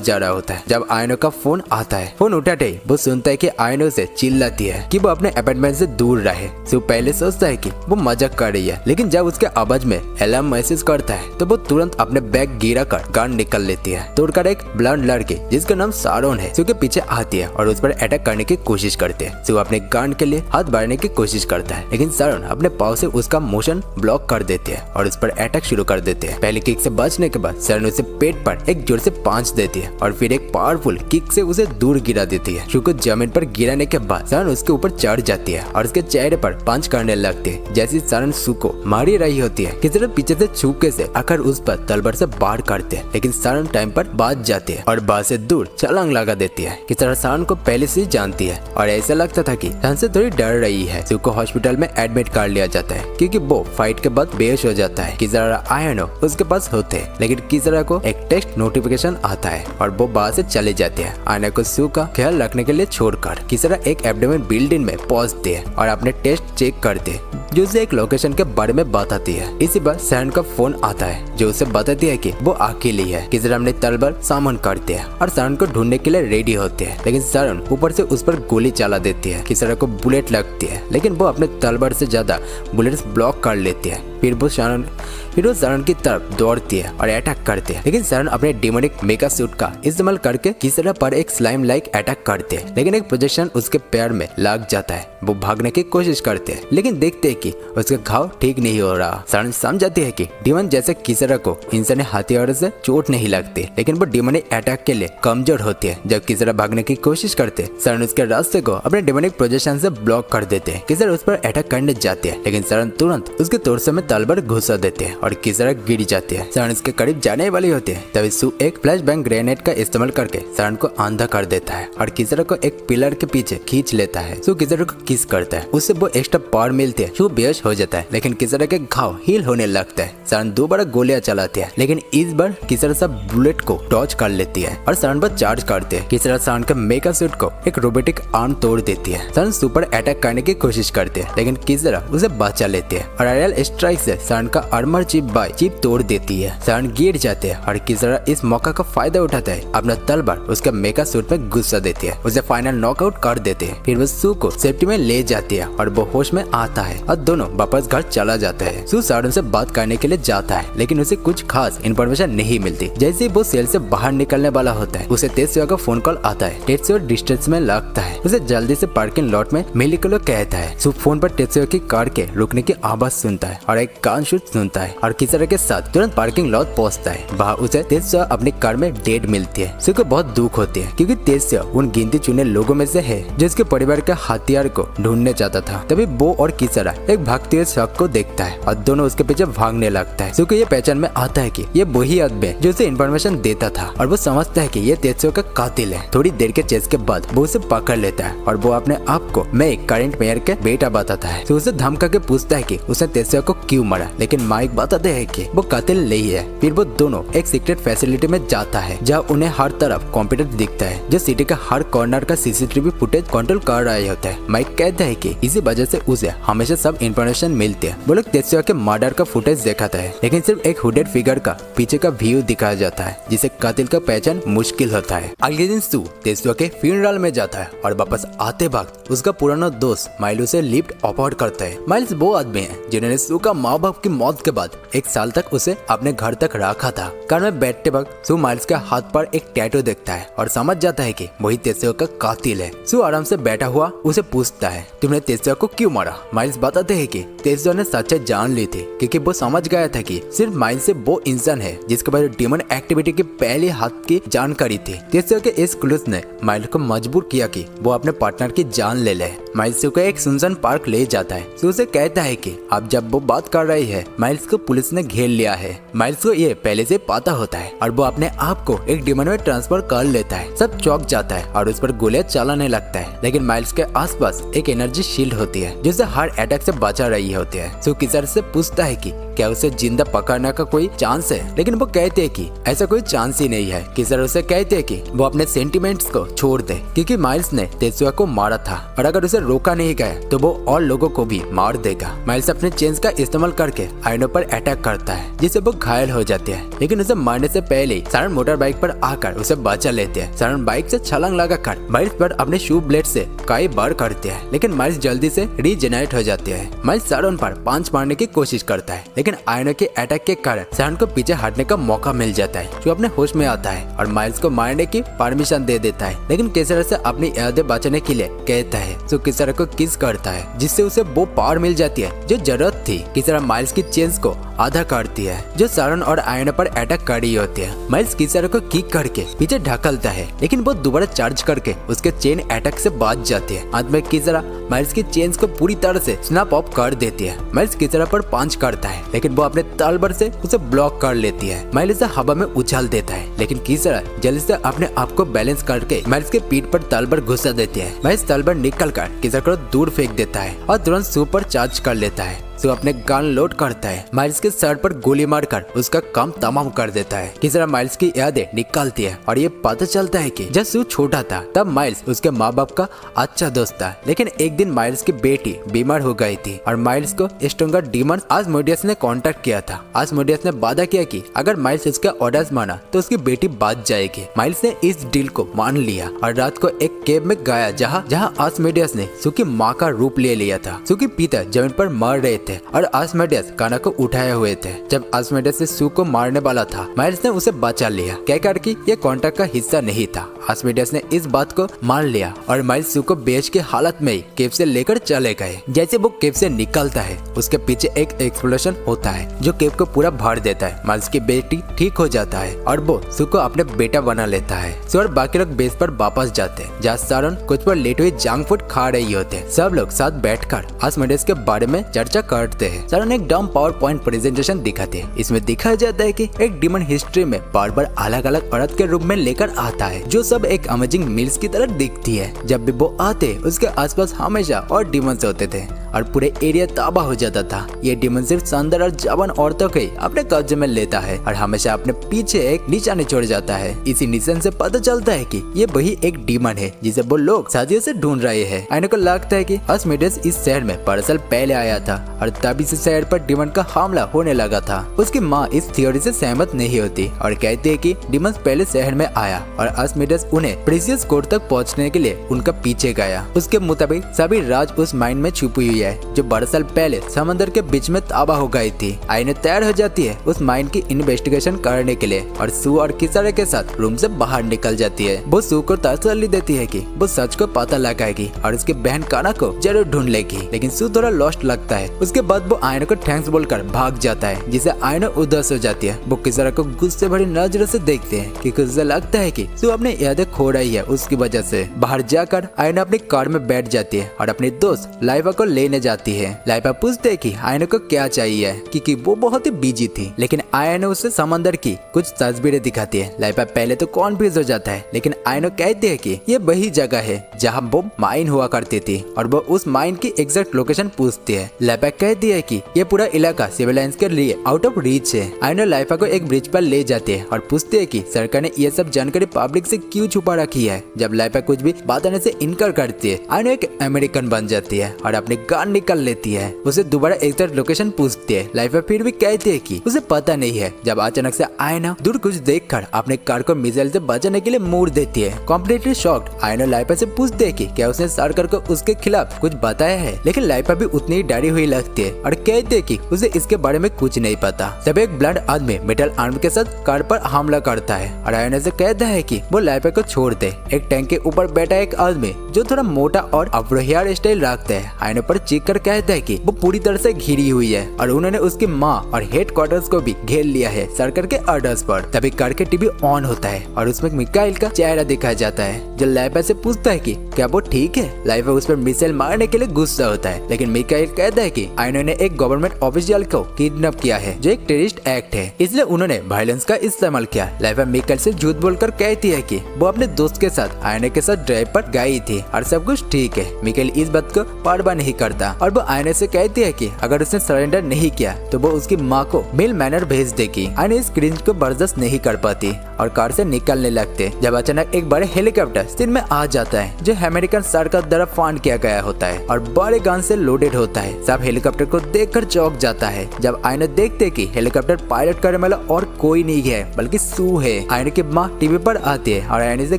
जा रहा होता है जब आयनो का फोन आता है। फोन उठाते ही वो सुनता है कि आयनो से चिल्लाती है कि वो अपने अपार्टमेंट से दूर रहे। सू पहले सोचता है कि वो मजाक कर रही है, लेकिन जब उसके आवाज में अलार्म मैसेज करता है तो वो तुरंत अपने बैग गिरा कर गन निकल लेती है। तोड़कर एक ब्लॉन्ड लड़की जिसका नाम सारोन है सू के पीछे आती है और उस पर अटैक करने की कोशिश करते हैं। सू अपने गन के लिए हाथ बढ़ाने की कोशिश करता है, लेकिन सारोन अपने पाव से उसका मोशन ब्लॉक कर देते हैं और उस पर अटैक शुरू कर देते हैं। पहले किक से बचने के बाद सारोन उसे पेट पर एक जोर से पांच देती है और फिर एक पावरफुल किक से उसे दूर गिरा देती है। सू को जमीन पर गिराने के बाद सारोन उसके ऊपर चढ़ जाती है और उसके चेहरे पर पंच करने लगती है। जैसे सारोन सू को मार ही रही होती है कि सिर्फ पीछे से छुपके से आकर उस पर तलवार से वार करते हैं, लेकिन सारोन टाइम पर बच जाती है और बाहर से दूर छलांग लगा देती है। कि सारोन को पहले से जानती है और ऐसा लगता था कि सारोन से थोड़ी डर रही है। सू को हॉस्पिटल में एडमिट कर लिया जाता है क्योंकि वो फाइट के बाद बेहोश हो जाता है। किसरा आयनो उसके पास होते हैं, लेकिन किसरा को एक टेक्स्ट नोटिफिकेशन आता है और वो बाहर से चले जाते हैं। आयनो को सू का ख्याल रखने के लिए छोड़कर किसरा एक एब्डोमेन बिल्डिंग में पहुंचते हैं और अपने टेस्ट चेक करते हैं जो उसे एक लोकेशन के बारे में बताती है। इसी बार सारोन का फोन आता है जो उसे बताती है कि वो अकेली है। किसरा अपने तलवार सामन करते हैं और सारोन को ढूंढने के लिए रेडी होते हैं, लेकिन सारोन ऊपर से उस पर गोली चला देती है। किसरा को बुलेट लगती है, लेकिन वो अपने तलवार से ज्यादा बुलेट्स ब्लॉक कर लेती है। फिर वो सारोन की तरफ दौड़ती है और अटैक करते हैं, लेकिन सारोन अपने डेमोनिक मेगा सूट का इस्तेमाल करके किसरा पर एक स्लाइम लाइक अटैक करते हैं, लेकिन एक प्रोजेक्शन उसके पैर में लग जाता है। वो भागने की कोशिश करते हैं, लेकिन देखते हैं कि उसके घाव ठीक नहीं हो रहा। सारोन समझाती है कि डीमन जैसे किसरा को इंसानी हथियारों से चोट नहीं लगती, लेकिन वो डेमोनिक अटैक के लिए कमजोर होती है। जब किसरा भागने की कोशिश करते सारोन उसके रास्ते को अपने डेमोनिक प्रोजेक्शन से ब्लॉक कर देते हैं। किसरा उस पर अटैक करने जाते हैं, लेकिन सारोन तुरंत उसके तोरसे में तलवार घुसा देते हैं और किसरा गिर जाते हैं। सारोन इसके करीब जाने वाली होती है, तभी सू एक फ्लैश बैंग ग्रेनेड का इस्तेमाल करके सारोन को अंधा कर देता है और किसरा को एक पिलर के पीछे खींच लेता है। सू किसरा को किस करता है, उससे वो एक्स्ट्रा पावर मिलती है। सू बेहोश हो जाता है, लेकिन किसरा के घाव हील होने लगता है। सारोन दोबारा गोलियां चलाती है, लेकिन इस बार किसरा सब बुलेट को डॉज कर लेती है और सारोन पर चार्ज करते हैं। किसरा सारोन के मेगा सूट को एक रोबोटिक आर्म तोड़ देती है। सारोन सुपर अटैक करने की कोशिश करते हैं, लेकिन किसरा उसे बचा लेते हैं और एरियल स्ट्राइक से सारोन का आर्मर चिप बाय चिप तोड़ देती है। सारोन गिर जाते हैं और किसरा इस मौका का फायदा उठाता है, अपना तलवार उसके मेगा सूट में घुसा देती है, उसे फाइनल नॉकआउट कर देते हैं। फिर वो सू को सेफ्टी में ले जाती है और वो होश में आता है और दोनों वापस घर चला जाता है। सू सारोन से बात करने के लिए जाता है, लेकिन उसे कुछ खास इन्फॉर्मेशन नहीं मिलती। जैसे ही वो सेल से बाहर निकलने वाला होता है, उसे तेत्सुया का फोन कॉल आता है। तेत्सुया डिस्टेंस में लगता है, उसे जल्दी से पार्किंग लॉट में मिलने के लिए कहता है। सू फोन पर तेत्सुया की कार के रुकने की आवाज सुनता है और एक गन शूट सुनता है और किसरा के साथ तुरंत पार्किंग लॉट पहुंचता है। वहाँ उसे तेत्सुया अपनी कार में डेड मिलती है। सू को बहुत दुख होती है क्योंकि तेत्सुया उन गिनती चुने लोगों में से है जिसके परिवार के हथियार को ढूंढने जाता था। तभी वो और किसरा एक भागते हुए शख्स को देखता है और दोनों उसके पीछे भागने लगता है। सू को ये पहचान में आता है कि ये वही आदमी है जो उसे इन्फॉर्मेशन देता था और वो समझता है कि ये तेत्सुया का कातिल है। थोड़ी देर के चेस के बाद वो उसे पकड़ लेता है और वो अपने आप को मैं एक करंट मेयर के बेटा बताता है। तो उसे धमका के पूछता है कि उसने तेत्सुया को क्यों मारा, लेकिन माइक बताते हैं कि वो कातिल नहीं है। फिर वो दोनों एक सीक्रेट फैसिलिटी में जाता है जहाँ उन्हें हर तरफ कंप्यूटर दिखता है जो सिटी का हर कॉर्नर का सीसीटीवी फुटेज कंट्रोल कर रहा होता है। माइक कहता है कि इसी वजह से उसे हमेशा सब इन्फॉर्मेशन मिलती है। वो लोग तेत्सुया के मर्डर का फुटेज दिखाता है, लेकिन सिर्फ एक हुडेड फिगर का पीछे का व्यू दिखाया जाता है जिसे कातिल का पहचान मुश्किल होता है। अगले दिन सू तेत्सुया के फ्यूनरल में जाता है और वापस आते वक्त उसका पुराना दोस्त माइलो से लिफ्ट ऑफर करता है। माइल्स वो आदमी है जिन्होंने सू का माँ बाप की मौत के बाद वक्त 1 साल तक उसे अपने घर तक रखा था। कार में बैठते वक्त सू माइल्स के हाथ पर एक टैटू देखता है और समझ जाता है कि वही तेस्यो का कातिल है। सू आराम से बैठा हुआ उसे पूछता है, तुमने तेस्यो को क्यों मारा? माइल्स बताते हैं कि तेस्यो ने सच्चाई जान ली थी क्योंकि वो समझ गया था कि सिर्फ माइल्स से वो इंसान है जिसके पास डीमन एक्टिविटी की पहले हाथ की जानकारी थी। तेस्यो के इस क्लूज ने माइल्स को मजबूर किया कि वो अपने पार्टनर की जान ले ले। माइल्स को एक सुनसान पार्क ले जाता है। सू उसे कहता है कि अब जब वो बात कर रही है माइल्स को पुलिस ने घेर लिया है। माइल्स को ये पहले से पता होता है और वो अपने आप को एक डीमन में ट्रांसफर कर लेता है। सब चौंक जाता है और उस पर गोलियां चलाने लगता है, लेकिन माइल्स के आसपास एक एनर्जी शील्ड होती है जिससे हर अटैक से बचा रही होती है। सू किसर से पूछता है कि क्या उसे जिंदा पकड़ने का कोई चांस है, लेकिन वो कहते हैं कि ऐसा कोई चांस ही नहीं है। किसर उसे कहते हैं कि वो अपने सेंटिमेंट्स को छोड़ दे क्योंकि माइल्स ने तेत्सुया को मारा था और अगर उसे रोका नहीं गया तो वो और लोगों को भी मार देगा। माइल्स अपने चेंज का इस्तेमाल करके आयनो पर अटैक करता है जिससे वो घायल हो जाते हैं, लेकिन उसे मारने से पहले ही सारन मोटर बाइक पर आकर उसे बचा लेते हैं। सारन बाइक से छलांग लगाकर माइल्स पर अपने शू ब्लेड से कई बार करते हैं, लेकिन माइल्स जल्दी से रीजेनरेट हो जाते हैं। माइल्स सारन पर पंच मारने की कोशिश करता है, लेकिन आयनो के अटैक के कारण सारन को पीछे हटने का मौका मिल जाता है जो अपने होश में आता है और माइल्स को मारने की परमिशन दे देता है, लेकिन किसरा से अपनी यादें बचाने के लिए कहता है। जो किसरा को किस करता है जिससे उसे वो पावर मिल जाती है जो जरूरत थी। किसरा माइल्स की चेंज को आधा करती है जो सारन और आयनो पर अटैक कर रही होती है। माइल्स किसरा को किक करके पीछे ढकलता है, लेकिन वो दोबारा चार्ज करके उसके चेन अटैक से बच जाती है। अंत में किसरा माइल्स की चेन्स को पूरी तरह से स्नैप ऑफ कर देती है। माइल्स किसरा पर पंच करता है, लेकिन वो अपने तलवार से उसे ब्लॉक कर लेती है। माइल्स उसे हवा में उछाल देता है, लेकिन किसरा जल्दी से अपने आप को बैलेंस करके माइल्स के पीठ पर तलवार घुसा देती है। माइल्स तलवार निकल कर किसरा को दूर फेंक देता है और तुरंत सुपर चार्ज कर लेता है। सू अपने गन लोड करता है, माइल्स के सर पर गोली मारकर उसका काम तमाम कर देता है। किसरा माइल्स की यादें निकालती है और ये पता चलता है कि जब सू छोटा था तब माइल्स उसके माँ बाप का अच्छा दोस्त था, लेकिन एक दिन माइल्स की बेटी बीमार हो गई थी और माइल्स को स्ट्रॉन्गर डीमन आस्मोडियस ने कांटेक्ट किया था। आस्मोडियस ने वादा किया कि अगर माइल्स उसका ऑर्डर्स माना तो उसकी बेटी बच जाएगी। माइल्स ने इस डील को मान लिया और रात को एक केव में गया जहाँ आस्मोडियस ने सू की माँ का रूप ले लिया था। सू के पिता जमीन पर मर रहे थे और आस्मोडियस काना को उठाए हुए थे। जब आस्मोडियस से सू को मारने वाला था माइल्स ने उसे बचा लिया, कहकर कि ये कॉन्ट्रैक्ट का हिस्सा नहीं था। आस्मोडियस ने इस बात को मान लिया और माइल्स सू को बेच के हालत में ही केव से लेकर चले गए। जैसे वो केव से निकलता है उसके पीछे एक एक्सप्लोजन होता है जो केव को पूरा भर देता है। माइल्स की बेटी ठीक हो जाता है और वो सू को अपने बेटा बना लेता है। सू और बाकी लोग बेस पर वापस जाते हैं जहाँ सारन कुछ पर लेटे हुए जंक फूड खा रही होते हैं। सब लोग साथ बैठकर आस्मोडियस के बारे में चर्चा करते हैं। सारन एक डम पावर पॉइंट प्रेजेंटेशन दिखाते हैं। इसमें दिखाया जाता है कि एक डीमन हिस्ट्री में बार बार अलग अलग औरत के रूप में लेकर आता है जो सब एक अमेजिंग मील्स की तरह दिखती है। जब भी वो आते उसके आसपास हमेशा और डीमंस होते थे और पूरे एरिया तबाह हो जाता था। ये डीमन सिर्फ सुंदर और जवान औरतों को अपने कब्जे में लेता है और हमेशा अपने पीछे एक निशान छोड़ जाता है। इसी निशान से पता चलता है कि ये वही एक डीमन है जिसे वो लोग सदियों से ढूंढ रहे हैं। आयनो को लगता है कि आस्मोडियस इस शहर में 12 साल पहले आया था और तभी से शहर पर डीमन का हमला होने लगा था। उसकी माँ इस थ्योरी से सहमत नहीं होती और कहती है कि डीमन पहले शहर में आया और आस्मोडियस उन्हें प्रीसियस कोड तक पहुँचने के लिए उनका पीछे गया। उसके मुताबिक सभी राज उस माइन में छुपी हुई है जो 12 साल पहले समंदर के बीच में तबाह हो गई थी। आयनो तैयार हो जाती है उस माइन की इन्वेस्टिगेशन करने के लिए और सू और किसरा के साथ रूम से बाहर निकल जाती है। वो सू को तसल्ली देती है कि वो सच को पता लगाएगी और उसकी बहन काना को जरूर ढूंढ लेगी, लेकिन सू थोड़ा लॉस्ट लगता है। उसके बाद वो आयनो को थैंक्स बोलकर भाग जाता है जिसे आयनो उदास हो जाती है। वो किसरा को गुस्से भरी नजरों से देखते हैं क्योंकि उसे लगता है कि सू अपनी यादें खो रही है उसकी वजह से। बाहर जाकर आयनो अपनी कार में बैठ जाती है और अपनी दोस्त लाइफा को लेने जाती है। लाइफा पूछते है कि आयनो को क्या चाहिए क्योंकि वो बहुत ही बिजी थी, लेकिन आयनो उसे समंदर की कुछ तस्वीरें दिखाती है। लाइफा पहले तो कॉन्फ्यूज हो जाता है, लेकिन आयनो कहती है कि ये वही जगह है जहाँ वो माइन हुआ करती थी और वो उस माइन की एग्जैक्ट लोकेशन पूछती है। लाइफा कहती है कि ये पूरा इलाका सिविलाइंस के लिए आउट ऑफ रीच है। आयनो लाइफा को एक ब्रिज पर ले जाती है और पूछती है कि सरकार ने ये सब जानकारी पब्लिक से क्यों छुपा रखी है। जब लाइफा कुछ भी बताने से इनकार करती है आयनो एक अमेरिकन बन जाती है और अपनी गन निकाल लेती है। उसे दोबारा एग्जैक्ट लोकेशन पूछती पूछती है। लाइफा फिर भी कहती है कि उसे पता नहीं है। जब अचानक से आयना दूर कुछ देखकर अपने कार को मिसाइल से बचाने के लिए मोड़ देती है। कम्प्लीटली शॉक्ड आयना लाइफा से पूछती है कि क्या उसने सरकार को उसके खिलाफ कुछ बताया है, लेकिन लाइफा भी उतनी ही डरी हुई लगती है और कहती है कि उसे इसके बारे में कुछ नहीं पता। तब एक ब्लड आदमी मेटल आर्म के साथ कार पर हमला करता है और आयना से कहता है कि वो लाइफा को छोड़ दे। एक टैंक के ऊपर बैठा एक आदमी जो थोड़ा मोटा और अफ्रो हेयर स्टाइल रखता है आयना पर चीख कर कहता है कि वो पूरी तरह से घिरी हुई है और उन्होंने उसकी माँ और हेड क्वार्टर्स को भी घेर लिया है सरकार के ऑर्डर्स पर। तभी कार के टीवी ऑन होता है और उसमें मिकाइल का चेहरा दिखाया जाता है जो लाइफा से पूछता है कि क्या वो ठीक है। लाइफा उस पर मिसाइल मारने के लिए गुस्सा होता है, लेकिन मिकाइल कहता है कि आयना ने एक गवर्नमेंट ऑफिशियल को किडनैप किया है जो एक टेररिस्ट एक्ट है, इसलिए उन्होंने वायलेंस का इस्तेमाल किया। लाइफा मिकाइल से झूठ बोलकर कहती है कि वो अपने दोस्त के साथ आयना के साथ ड्राइव पर गई थी और सब कुछ ठीक है। मिकाइल इस बात को परवाह नहीं करता और वो आयना से कहती है कि अगर उसने सरेंडर नहीं किया तो वो उसकी माँ को मेल मैनर भेज देगी। आयना इस क्रिंज को बर्दाश्त नहीं कर पाती और कार से निकलने लगते जब अचानक एक बड़े हेलीकॉप्टर सीन में आ जाता है जो अमेरिकन सरकार द्वारा फंड किया गया होता है और बड़े गन से लोडेड होता है। सब हेलीकॉप्टर को देखकर चौंक जाता है जब आयना देखते कि हेलीकॉप्टर पायलट करने वाला और कोई नहीं है बल्कि सू है। आयना की माँ टीवी पर आती है और आयना से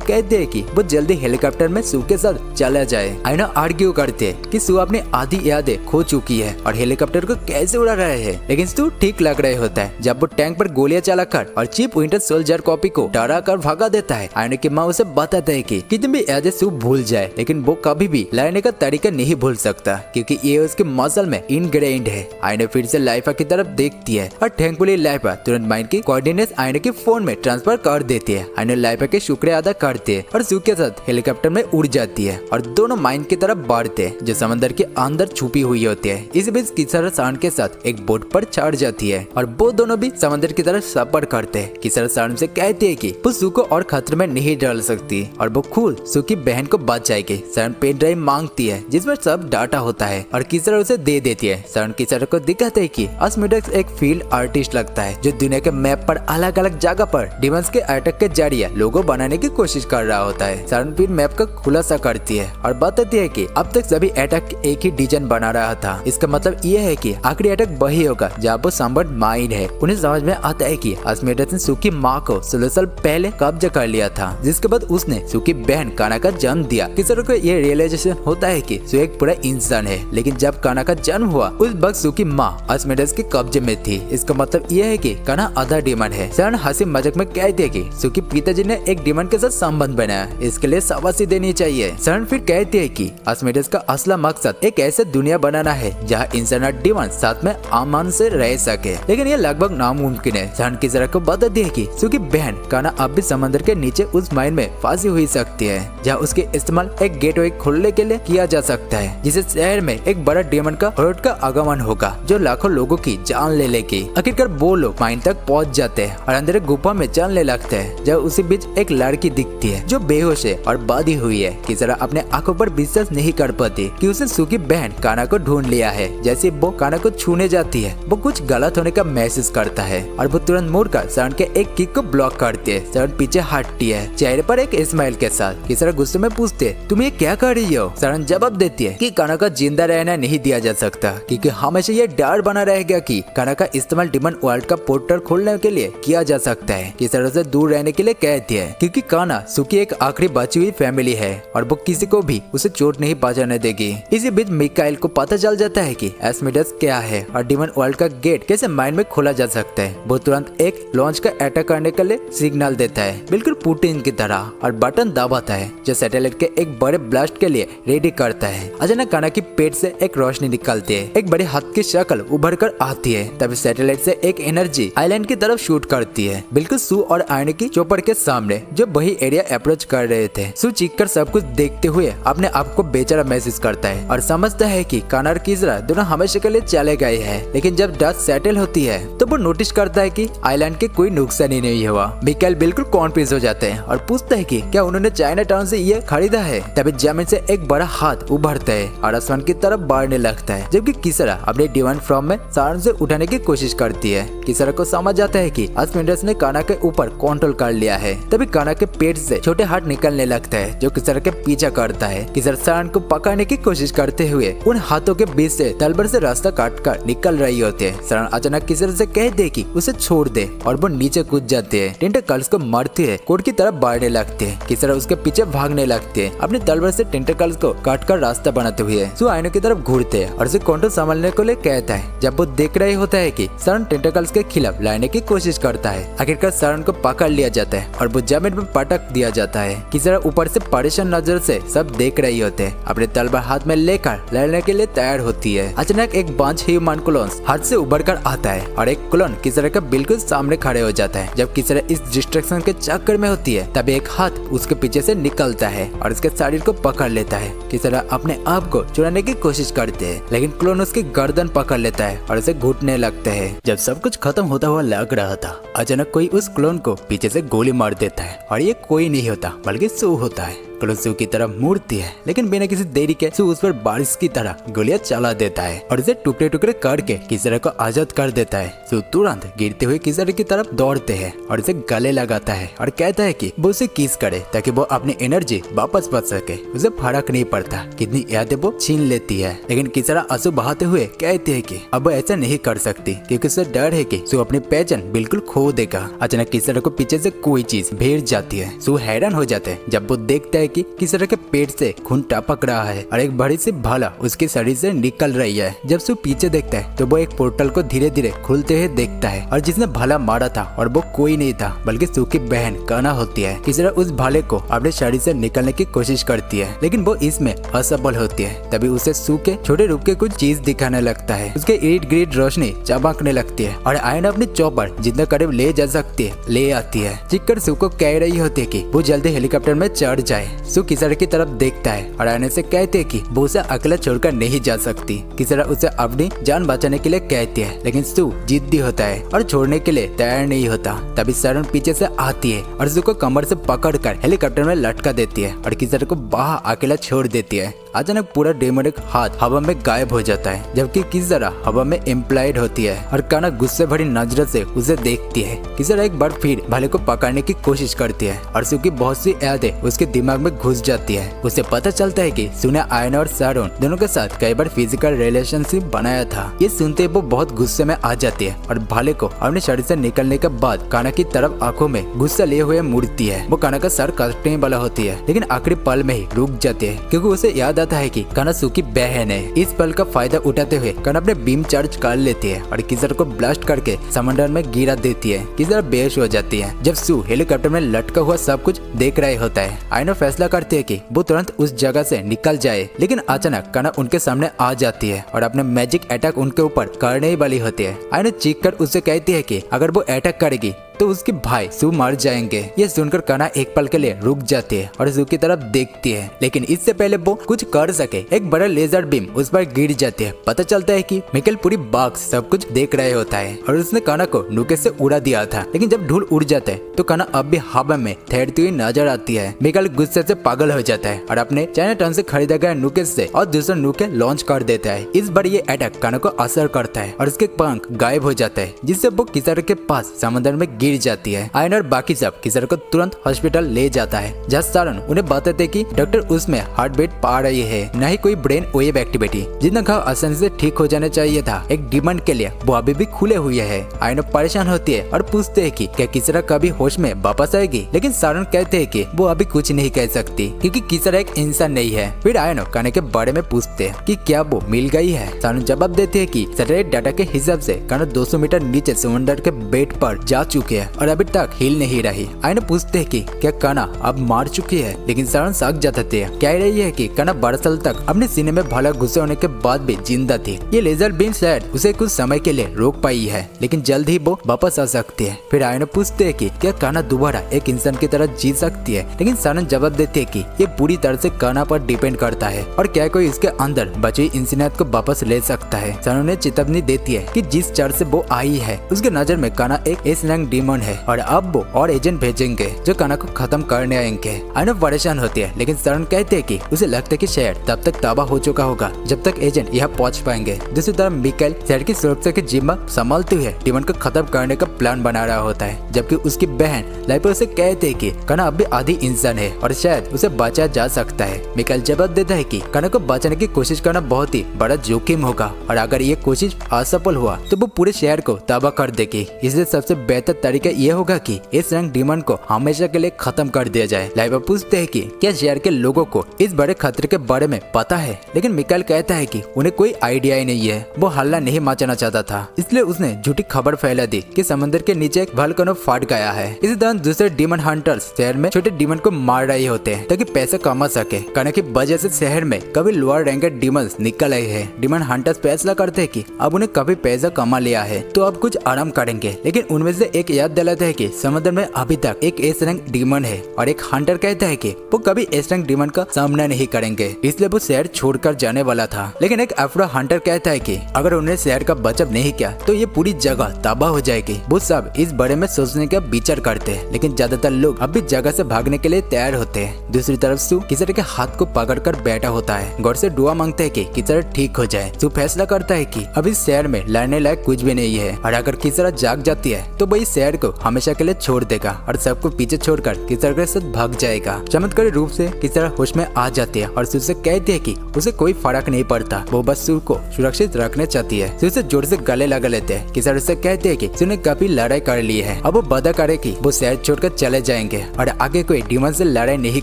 कहती है कि वो जल्दी हेलीकॉप्टर में सू के साथ चला जाए। आयना आर्ग्यू करते है कि सू अपनी आधी यादें खो चुकी है और हेलीकॉप्टर को कैसे उड़ा रहे हैं, लेकिन सू ठीक लग रहे होता है जब वो टैंक पर गोलियां चलाकर और चीफ विंटर सोल्जर कॉपी को डरा कर भगा देता है। आयना की माँ उसे बताता है कि कितनी भी यादें सू भूल जाए लेकिन वो कभी भी लड़ने का तरीका नहीं भूल सकता क्योंकि ये उसके मसल में इनग्रेन्ड है। आयना फिर से लाइफा की तरफ देखती है और थैंकफुली लाइफा तुरंत माइंड की कोऑर्डिनेट्स आयना के फोन में ट्रांसफर कर देती है। आयना लाइफा के शुक्रिया अदा करती है और सू के साथ हेलीकॉप्टर में उड़ जाती है और दोनों माइंड की तरफ बढ़ते हैं जो समंदर के अंदर छुपी हुई होती है। इस बीच किसारा शान के साथ एक बोट पर चढ़ जाती है और वो दोनों भी समंदर की तरफ सफर करते हैं। किसारा शान से कहती है कि वो सू को और खतरे में नहीं डाल सकती और वो खुद सू की बहन को बचाएगी। शान पेन ड्राइव मांगती है जिसमें सब डाटा होता है और किसारा उसे दे देती है। शान किसारा को दिखाते है कि अस्मिडेक्स एक फील्ड आर्टिस्ट लगता है जो दुनिया के मैप पर अलग अलग जगह पर डिमंस के अटैक के जरिए लोगो बनाने की कोशिश कर रहा होता है। शान फिर मैप का खुलासा करती है और बताती है कि अब तक सभी अटैक एक ही डिजाइन बना रहा था। इसका मतलब ये है कि आखिरी अटैक वही होगा जहाँ वो संबंध माइंड है। उन्हें समझ में आता है कि अस्मिडेक्स ने सू की माँ को 16 साल पहले कब्जा कर लिया था, जिसके बाद उसने सू की बहन काना का जन्म दिया। किसारो को ये रियलाइजेशन होता है कि सू एक पूरा इंसान है, लेकिन जब काना का जन्म हुआ उस वक्त सू की माँ अस्मिडेक्स के कब्जे में थी। इसका मतलब ये है कि काना आधा डीमन है। शान हंसी मजाक में कहती है कि सू के पिताजी ने एक डीमन के साथ संबंध बनाया, इसके लिए शाबाशी देनी चाहिए। शान फिर कहती है कि अस्मिडेक्स का असला मकसद एक ऐसे दुनिया बनाना है जहाँ इंसान और डीमन साथ में अमन से रह सके, लेकिन ये लगभग नामुमकिन है। शान किसारा को बताती है कि सू की बहन काना अब भी समंदर के नीचे उस माइन में फांसी हुई सकती है जहाँ उसके इस्तेमाल एक गेटवे खोलने के लिए किया जा सकता है, जिसे शहर में एक बड़ा डेमन का हर्ट का आगमन होगा जो लाखों लोगों की जान ले लेगी। आखिरकार वो लोग माइन तक पहुँच जाते हैं और अंदर गुफा में चलने लगते हैं जब उसी बीच एक लड़की दिखती है जो बेहोश है और बाधी हुई है। किसारा अपने आंखों पर विश्वास नहीं कर पाती कि उसने सू की बहन काना को ढूंढ लिया है। जैसे वो काना को छूने जाती है वो कुछ गलत होने का महसूस करता है और वो तुरंत मुड़कर शान के एक किक को ब्लॉक करती है। शान पीछे हटती है चेहरे पर एक स्माइल के साथ। किसारा गुस्से में पूछते तुम ये क्या कर रही हो। शान जवाब देती है कि काना का जिंदा रहना नहीं दिया जा सकता क्योंकि हमेशा ये डर बना रहेगा कि काना का इस्तेमाल डिमन वर्ल्ड का पोर्टल खोलने के लिए किया जा सकता है। किसारा से दूर रहने के लिए कहती है क्योंकि काना सू की एक आखिरी बची हुई फैमिली है और वो किसी को भी उसे चोट नहीं पहुंचाने देगी। इसी बीच मिकाइल को पता चल जाता है कि एस्मिडेक्स क्या है और डिमन वर्ल्ड का गेट कैसे माइंड में खोला जा सकता है। वो तुरंत एक लॉन्च का अटैक करने के लिए सिग्नल देता है बिल्कुल पुतिन की तरह और बटन दबाता है जो सैटेलाइट के एक बड़े ब्लास्ट के लिए रेडी करता है। अचानक काना की पेट से एक रोशनी निकलती है, एक बड़े हाथ की शक्ल उभर कर आती है। तभी सैटेलाइट से एक एनर्जी आइलैंड की तरफ शूट करती है बिल्कुल सू और आयना की चौपर के सामने जो वही एरिया अप्रोच कर रहे थे। सू चीखकर सब कुछ देखते हुए अपने आप को बेचारा महसूस करता है और समझता है कि काना और किजरा दोनों हमेशा के लिए चले गए हैं। लेकिन जब डस्ट सेटल होती है तो वो नोटिस करता है कि आइलैंड के कोई नुकसान ही नहीं हुआ। मिकाइल बिल्कुल कॉन्फ्यूज हो जाते हैं और पूछता है कि क्या उन्होंने चाइना टाउन से ये खरीदा है। तभी जमीन से एक बड़ा हाथ उभरता है और आसमान की तरफ बढ़ने लगता है, जबकि किसरा अपने डिवाइन फॉर्म में शान से उठाने की कोशिश करती है। किसरा को समझ जाता है कि अस्मिडेक्स ने काना के ऊपर कंट्रोल कर लिया है। तभी काना के पेट से छोटे हाथ निकलने लगता है जो किसरा के पीछा करता है। किसरा शान को पकड़ने की कोशिश करते हुए उन हाथों के बीच से तलवार से रास्ता काट कर निकल रही होती है। शरण अचानक किसरा से कहते है कि उसे छोड़ दे और वो नीचे कूद जाते हैं। टेंटेकल्स को मारते है, कोर्ट की तरफ बढ़ने लगते हैं। किसरा उसके पीछे भागने लगते हैं, अपनी तलवार से टेंटेकल्स को काट कर रास्ता बनाते हुए। सू आयनो की तरफ घूरते हैं और उसे कंट्रोल संभालने को लिए कहता है। जब वो देख रहे होता है कि शरण टेंटेकल्स के खिलाफ लड़ने की कोशिश करता है, आखिरकार शरण को पकड़ लिया जाता है और वो जमीन पर पटक दिया जाता है। किसरा ऊपर से परेशान नजर से सब देख रही होते हैं, अपने तलवार हाथ में लेकर लड़ने के लिए तैयार होती है। अचानक एक बांझ ह्यूमन क्लोन हाथ से उभर कर आता है और एक क्लोन किसरा के बिल्कुल सामने खड़े हो जाता है। जब किसरा इस डिस्ट्रैक्शन के चक्कर में होती है, तब एक हाथ उसके पीछे से निकलता है और उसके शरीर को पकड़ लेता है। किसरा अपने आप को चुराने की कोशिश करते हैं, लेकिन क्लोन उसकी गर्दन पकड़ लेता है और उसे घुटने लगता है। जब सब कुछ खत्म होता हुआ लग रहा था, अचानक कोई उस क्लोन को पीछे से गोली मार देता है और ये कोई नहीं होता बल्कि सू होता है। क्लोन सू की तरफ मुड़ती है, लेकिन बिना किसी देरी के सू उस पर बारिश की तरह गोलियां चला देता है और उसे टुकड़े टुकड़े करके किसरा को आजाद कर देता है। सू तुरंत गिरते हुए किसरा की तरफ दौड़ते हैं और उसे गले लगाता है और कहता है कि वो उसे किस करे ताकि वो अपनी एनर्जी वापस पा सके। उसे फर्क नहीं पड़ता कितनी यादें वो छीन लेती है, लेकिन किसरा आंसू बहाते हुए कहते है कि अब वो ऐसा नहीं कर सकती क्योंकि उसे डर है कि सू अपनी पहचान बिल्कुल खो देगा। अचानक किसरा को पीछे से कोई चीज भेड़ जाती है। सू हैरान हो जाते हैं जब वो देखता है कि किसरा के पेट से खून टपक रहा है और एक बड़ी सी भाला उसके शरीर से निकल रही है। जब सू पीछे देखता है तो वो एक पोर्टल को धीरे धीरे खुलते हुए देखता है और जिसने भाला मारा था और वो कोई नहीं था बल्कि सू की बहन काना होती है। किसरा उस भाले को अपने शरीर से निकलने की कोशिश करती है, लेकिन वो इसमें असफल होती है। तभी उसे सू के छोटे रूप के कुछ चीज दिखाने लगता है। उसके इर्द गिर्द रोशनी चमकने लगती है और आयना अपनी चौपर जितना करीब ले जा सकती है ले आती है। चिक्कर सू को कह रही होती है कि वो जल्दी हेलीकॉप्टर में चढ़ जाए। सू किसरा की तरफ देखता है और आयना से कहते है कि वो उसे अकेला छोड़कर नहीं जा सकती। किसरा उसे अपनी जान बचाने के लिए कहती है, लेकिन सू जिद्दी होता है और छोड़ने के लिए तैयार नहीं होता। तभी शरण पीछे से आती है और सू को कमर से पकड़कर हेलीकॉप्टर में लटका देती है और किसरा को बाहर अकेला छोड़ देती है। अचानक पूरा डेमोनिक हाथ हवा में गायब हो जाता है, जबकि किसरा हवा में इम्प्लाइड होती है और काना गुस्से भरी नजर से उसे देखती है। किसरा एक बार फिर भाले को पकड़ने की कोशिश करती है और सू की बहुत सी यादें उसके दिमाग में घुस जाती है। उसे पता चलता है कि सू ने आयना और शरण दोनों के साथ कई बार फिजिकल रिलेशनशिप बनाया था। ये सुनते वो बहुत गुस्से में आ जाती है और भाले को अपने शरीर से निकलने के बाद काना की तरफ आंखों में गुस्सा लिए हुए मुड़ती है। वो काना का सर काटने वाला होती है, लेकिन आखिरी पल में ही रुक जाती है क्योंकि उसे याद आता है कि काना सू की बहन है। इस पल का फायदा उठाते हुए काना अपने बीम चार्ज कर लेती है और किसरा को ब्लास्ट करके समंदर में गिरा देती है। किसरा बेहोश हो जाती है। जब सू हेलीकॉप्टर में लटका हुआ सब कुछ देख रहे होता है, आयनो फैसला करती है कि वो तुरंत उस जगह से निकल जाए, लेकिन अचानक काना उनके सामने आ जाती है और अपने मैजिक अटैक उनके ऊपर करने ही वाली होती है। आयनो चीख कर उससे कहती है कि अगर वो अटैक करेगी तो उसके भाई सू मर जाएंगे। ये सुनकर काना एक पल के लिए रुक जाती है और सू की तरफ देखती है, लेकिन इससे पहले वो कुछ कर सके एक बड़ा लेजर बीम उस पर गिर जाती है। पता चलता है कि मिकेल पूरी बाग सब कुछ देख रहे होता है और उसने काना को नुके से उड़ा दिया था, लेकिन जब धूल उड़ जाता है तो काना अब भी हवा में ठहरती हुई नजर आती है। मिकेल गुस्से से पागल हो जाता है और अपने चाइना टाउन से खरीदा गया नुके से और दूसरा नुके लॉन्च कर देता है। इस बार ये अटैक काना को असर करता है और उसके पंख गायब हो जाता है, जिससे वो किसरा के पास समंदर में गिर जाती है। आयन और बाकी सब किसरा को तुरंत हॉस्पिटल ले जाता है, जहाँ शरण उन्हें बताते कि डॉक्टर उसमें हार्ट बीट पा रही है, न ही कोई ब्रेन वेव एक्टिविटी। जितना घाव आसानी से ठीक हो जाना चाहिए था, एक डिमांड के लिए वो अभी भी खुले हुए है। आयन परेशान होती है और पूछते है कि क्या किसरा कभी होश में वापस आएगी, लेकिन शरण कहते है कि वो अभी कुछ नहीं कह सकती क्योंकि किसरा एक इंसान नहीं है। फिर आयन काना के बारे में पूछते हैं कि क्या वो मिल गई है। शरण जवाब देते है कि सैटेलाइट डाटा के हिसाब से काना 200 मीटर नीचे समुद्र के बेट पर जा चुके हैं और अभी तक हिल नहीं रही। आयन पूछते है कि क्या काना अब मार चुकी है, लेकिन शरण साग जाते हैं, कह रही है कि काना 12 साल तक अपने सीने में भाला घुसे होने के बाद भी जिंदा थी। ये लेजर बीम शायद उसे कुछ समय के लिए रोक पाई है, लेकिन जल्द ही वो वापस आ सकती है। फिर आयन पूछते है कि क्या काना दोबारा एक इंसान की तरह जी सकती है, लेकिन शरण जवाब देती है कि ये पूरी तरह से काना पर डिपेंड करता है और क्या कोई इसके अंदर बची हुई इंसानियत को वापस ले सकता है। शरण ने चेतावनी देती है कि जिस चर्च से वो आई है उसके नजर में काना एक एस रैंक डिमन है और अब वो और एजेंट भेजेंगे जो काना को खत्म करने आएंगे। आयना परेशान होती है, लेकिन शरण कहते हैं कि उसे लगता है कि शहर तब तक तबाह हो चुका होगा जब तक एजेंट यहाँ पहुँच पाएंगे। दूसरी तरफ मिकाइल शहर की सुरक्षा की जिम्मा संभालते हुए डिमन को खत्म करने का प्लान बना रहा होता है, जबकि उसकी बहन लाइपा उसे कहते है कि काना अब भी आधी इंसान है और शायद उसे बचाया जा सकता है। मिकाइल जवाब देता है कि काना को बचाने की कोशिश करना बहुत ही बड़ा जोखिम होगा और अगर ये कोशिश असफल हुआ तो वो पूरे शहर को तबाह कर देगी। इसलिए सबसे बेहतर तरीका ये होगा कि इस रंग डिमन को हमेशा के लिए खत्म कर दिया जाए। लाइबा पूछते है कि क्या शहर के लोगों को इस बड़े खतरे के बारे में पता है, लेकिन मिकाइल कहता है कि उन्हें कोई आइडिया ही नहीं है। वो हल्ला नहीं मचाना चाहता था, इसलिए उसने झूठी खबर फैला दी कि समंदर के नीचे एक वोल्केनो फट गया है। इसी दौरान दूसरे डिमन हंटर्स शहर में छोटे डिमन को मार रहे होते हैं ताकि पैसे कमा सके। काना की वजह से शहर में कभी लोअर रैंक के डिमन निकल आए हैं। डिमन हंटर्स फैसला करते हैं कि अब उन्हें कभी पैसा कमा लिया है तो अब कुछ आराम करेंगे, लेकिन उनमें से एक याद दिलाता है कि समुद्र में अभी तक एक एस रैंक डिमन है और एक हंटर कहता है कि वो कभी एस रैंक डिमन का सामना नहीं करेंगे, इसलिए वो शहर छोड़कर जाने वाला था। लेकिन एक अफ्रो हंटर कहता है कि अगर उन्हें शहर का बचाव नहीं किया तो ये पूरी जगह तबाह हो जाएगी। वो सब इस बारे में सोचने का विचार करते हैं, लेकिन ज्यादातर लोग अब भी जगह से भागने के लिए तैयार होते हैं। दूसरी तरफ सू किचरा के हाथ को पकड़कर बैठा होता है, गौर से दुआ मांगता है कि किचरा ठीक हो जाए। सू फैसला करता है कि अब इस शहर में लड़ने लायक कुछ भी नहीं है और अगर किचरा जाग जाती है तो वो इस शहर को हमेशा के लिए छोड़ देगा और सबको पीछे छोड़कर किचरा के साथ भाग जाएगा। चमत्कारी रूप से किचरा होश में आ जाती है और सू से कहती है कि उसे कोई फर्क नहीं पड़ता, वो बस सू को सुरक्षित रखना चाहती है। सू से जोर से गले लगा लेते हैं। किचरा से कहते हैं कि सू ने काफी लड़ाई कर ली है, अब वो वादा करे कि वो शहर छोड़कर चले जाएंगे और आगे कोई डिमन से लड़ाई नहीं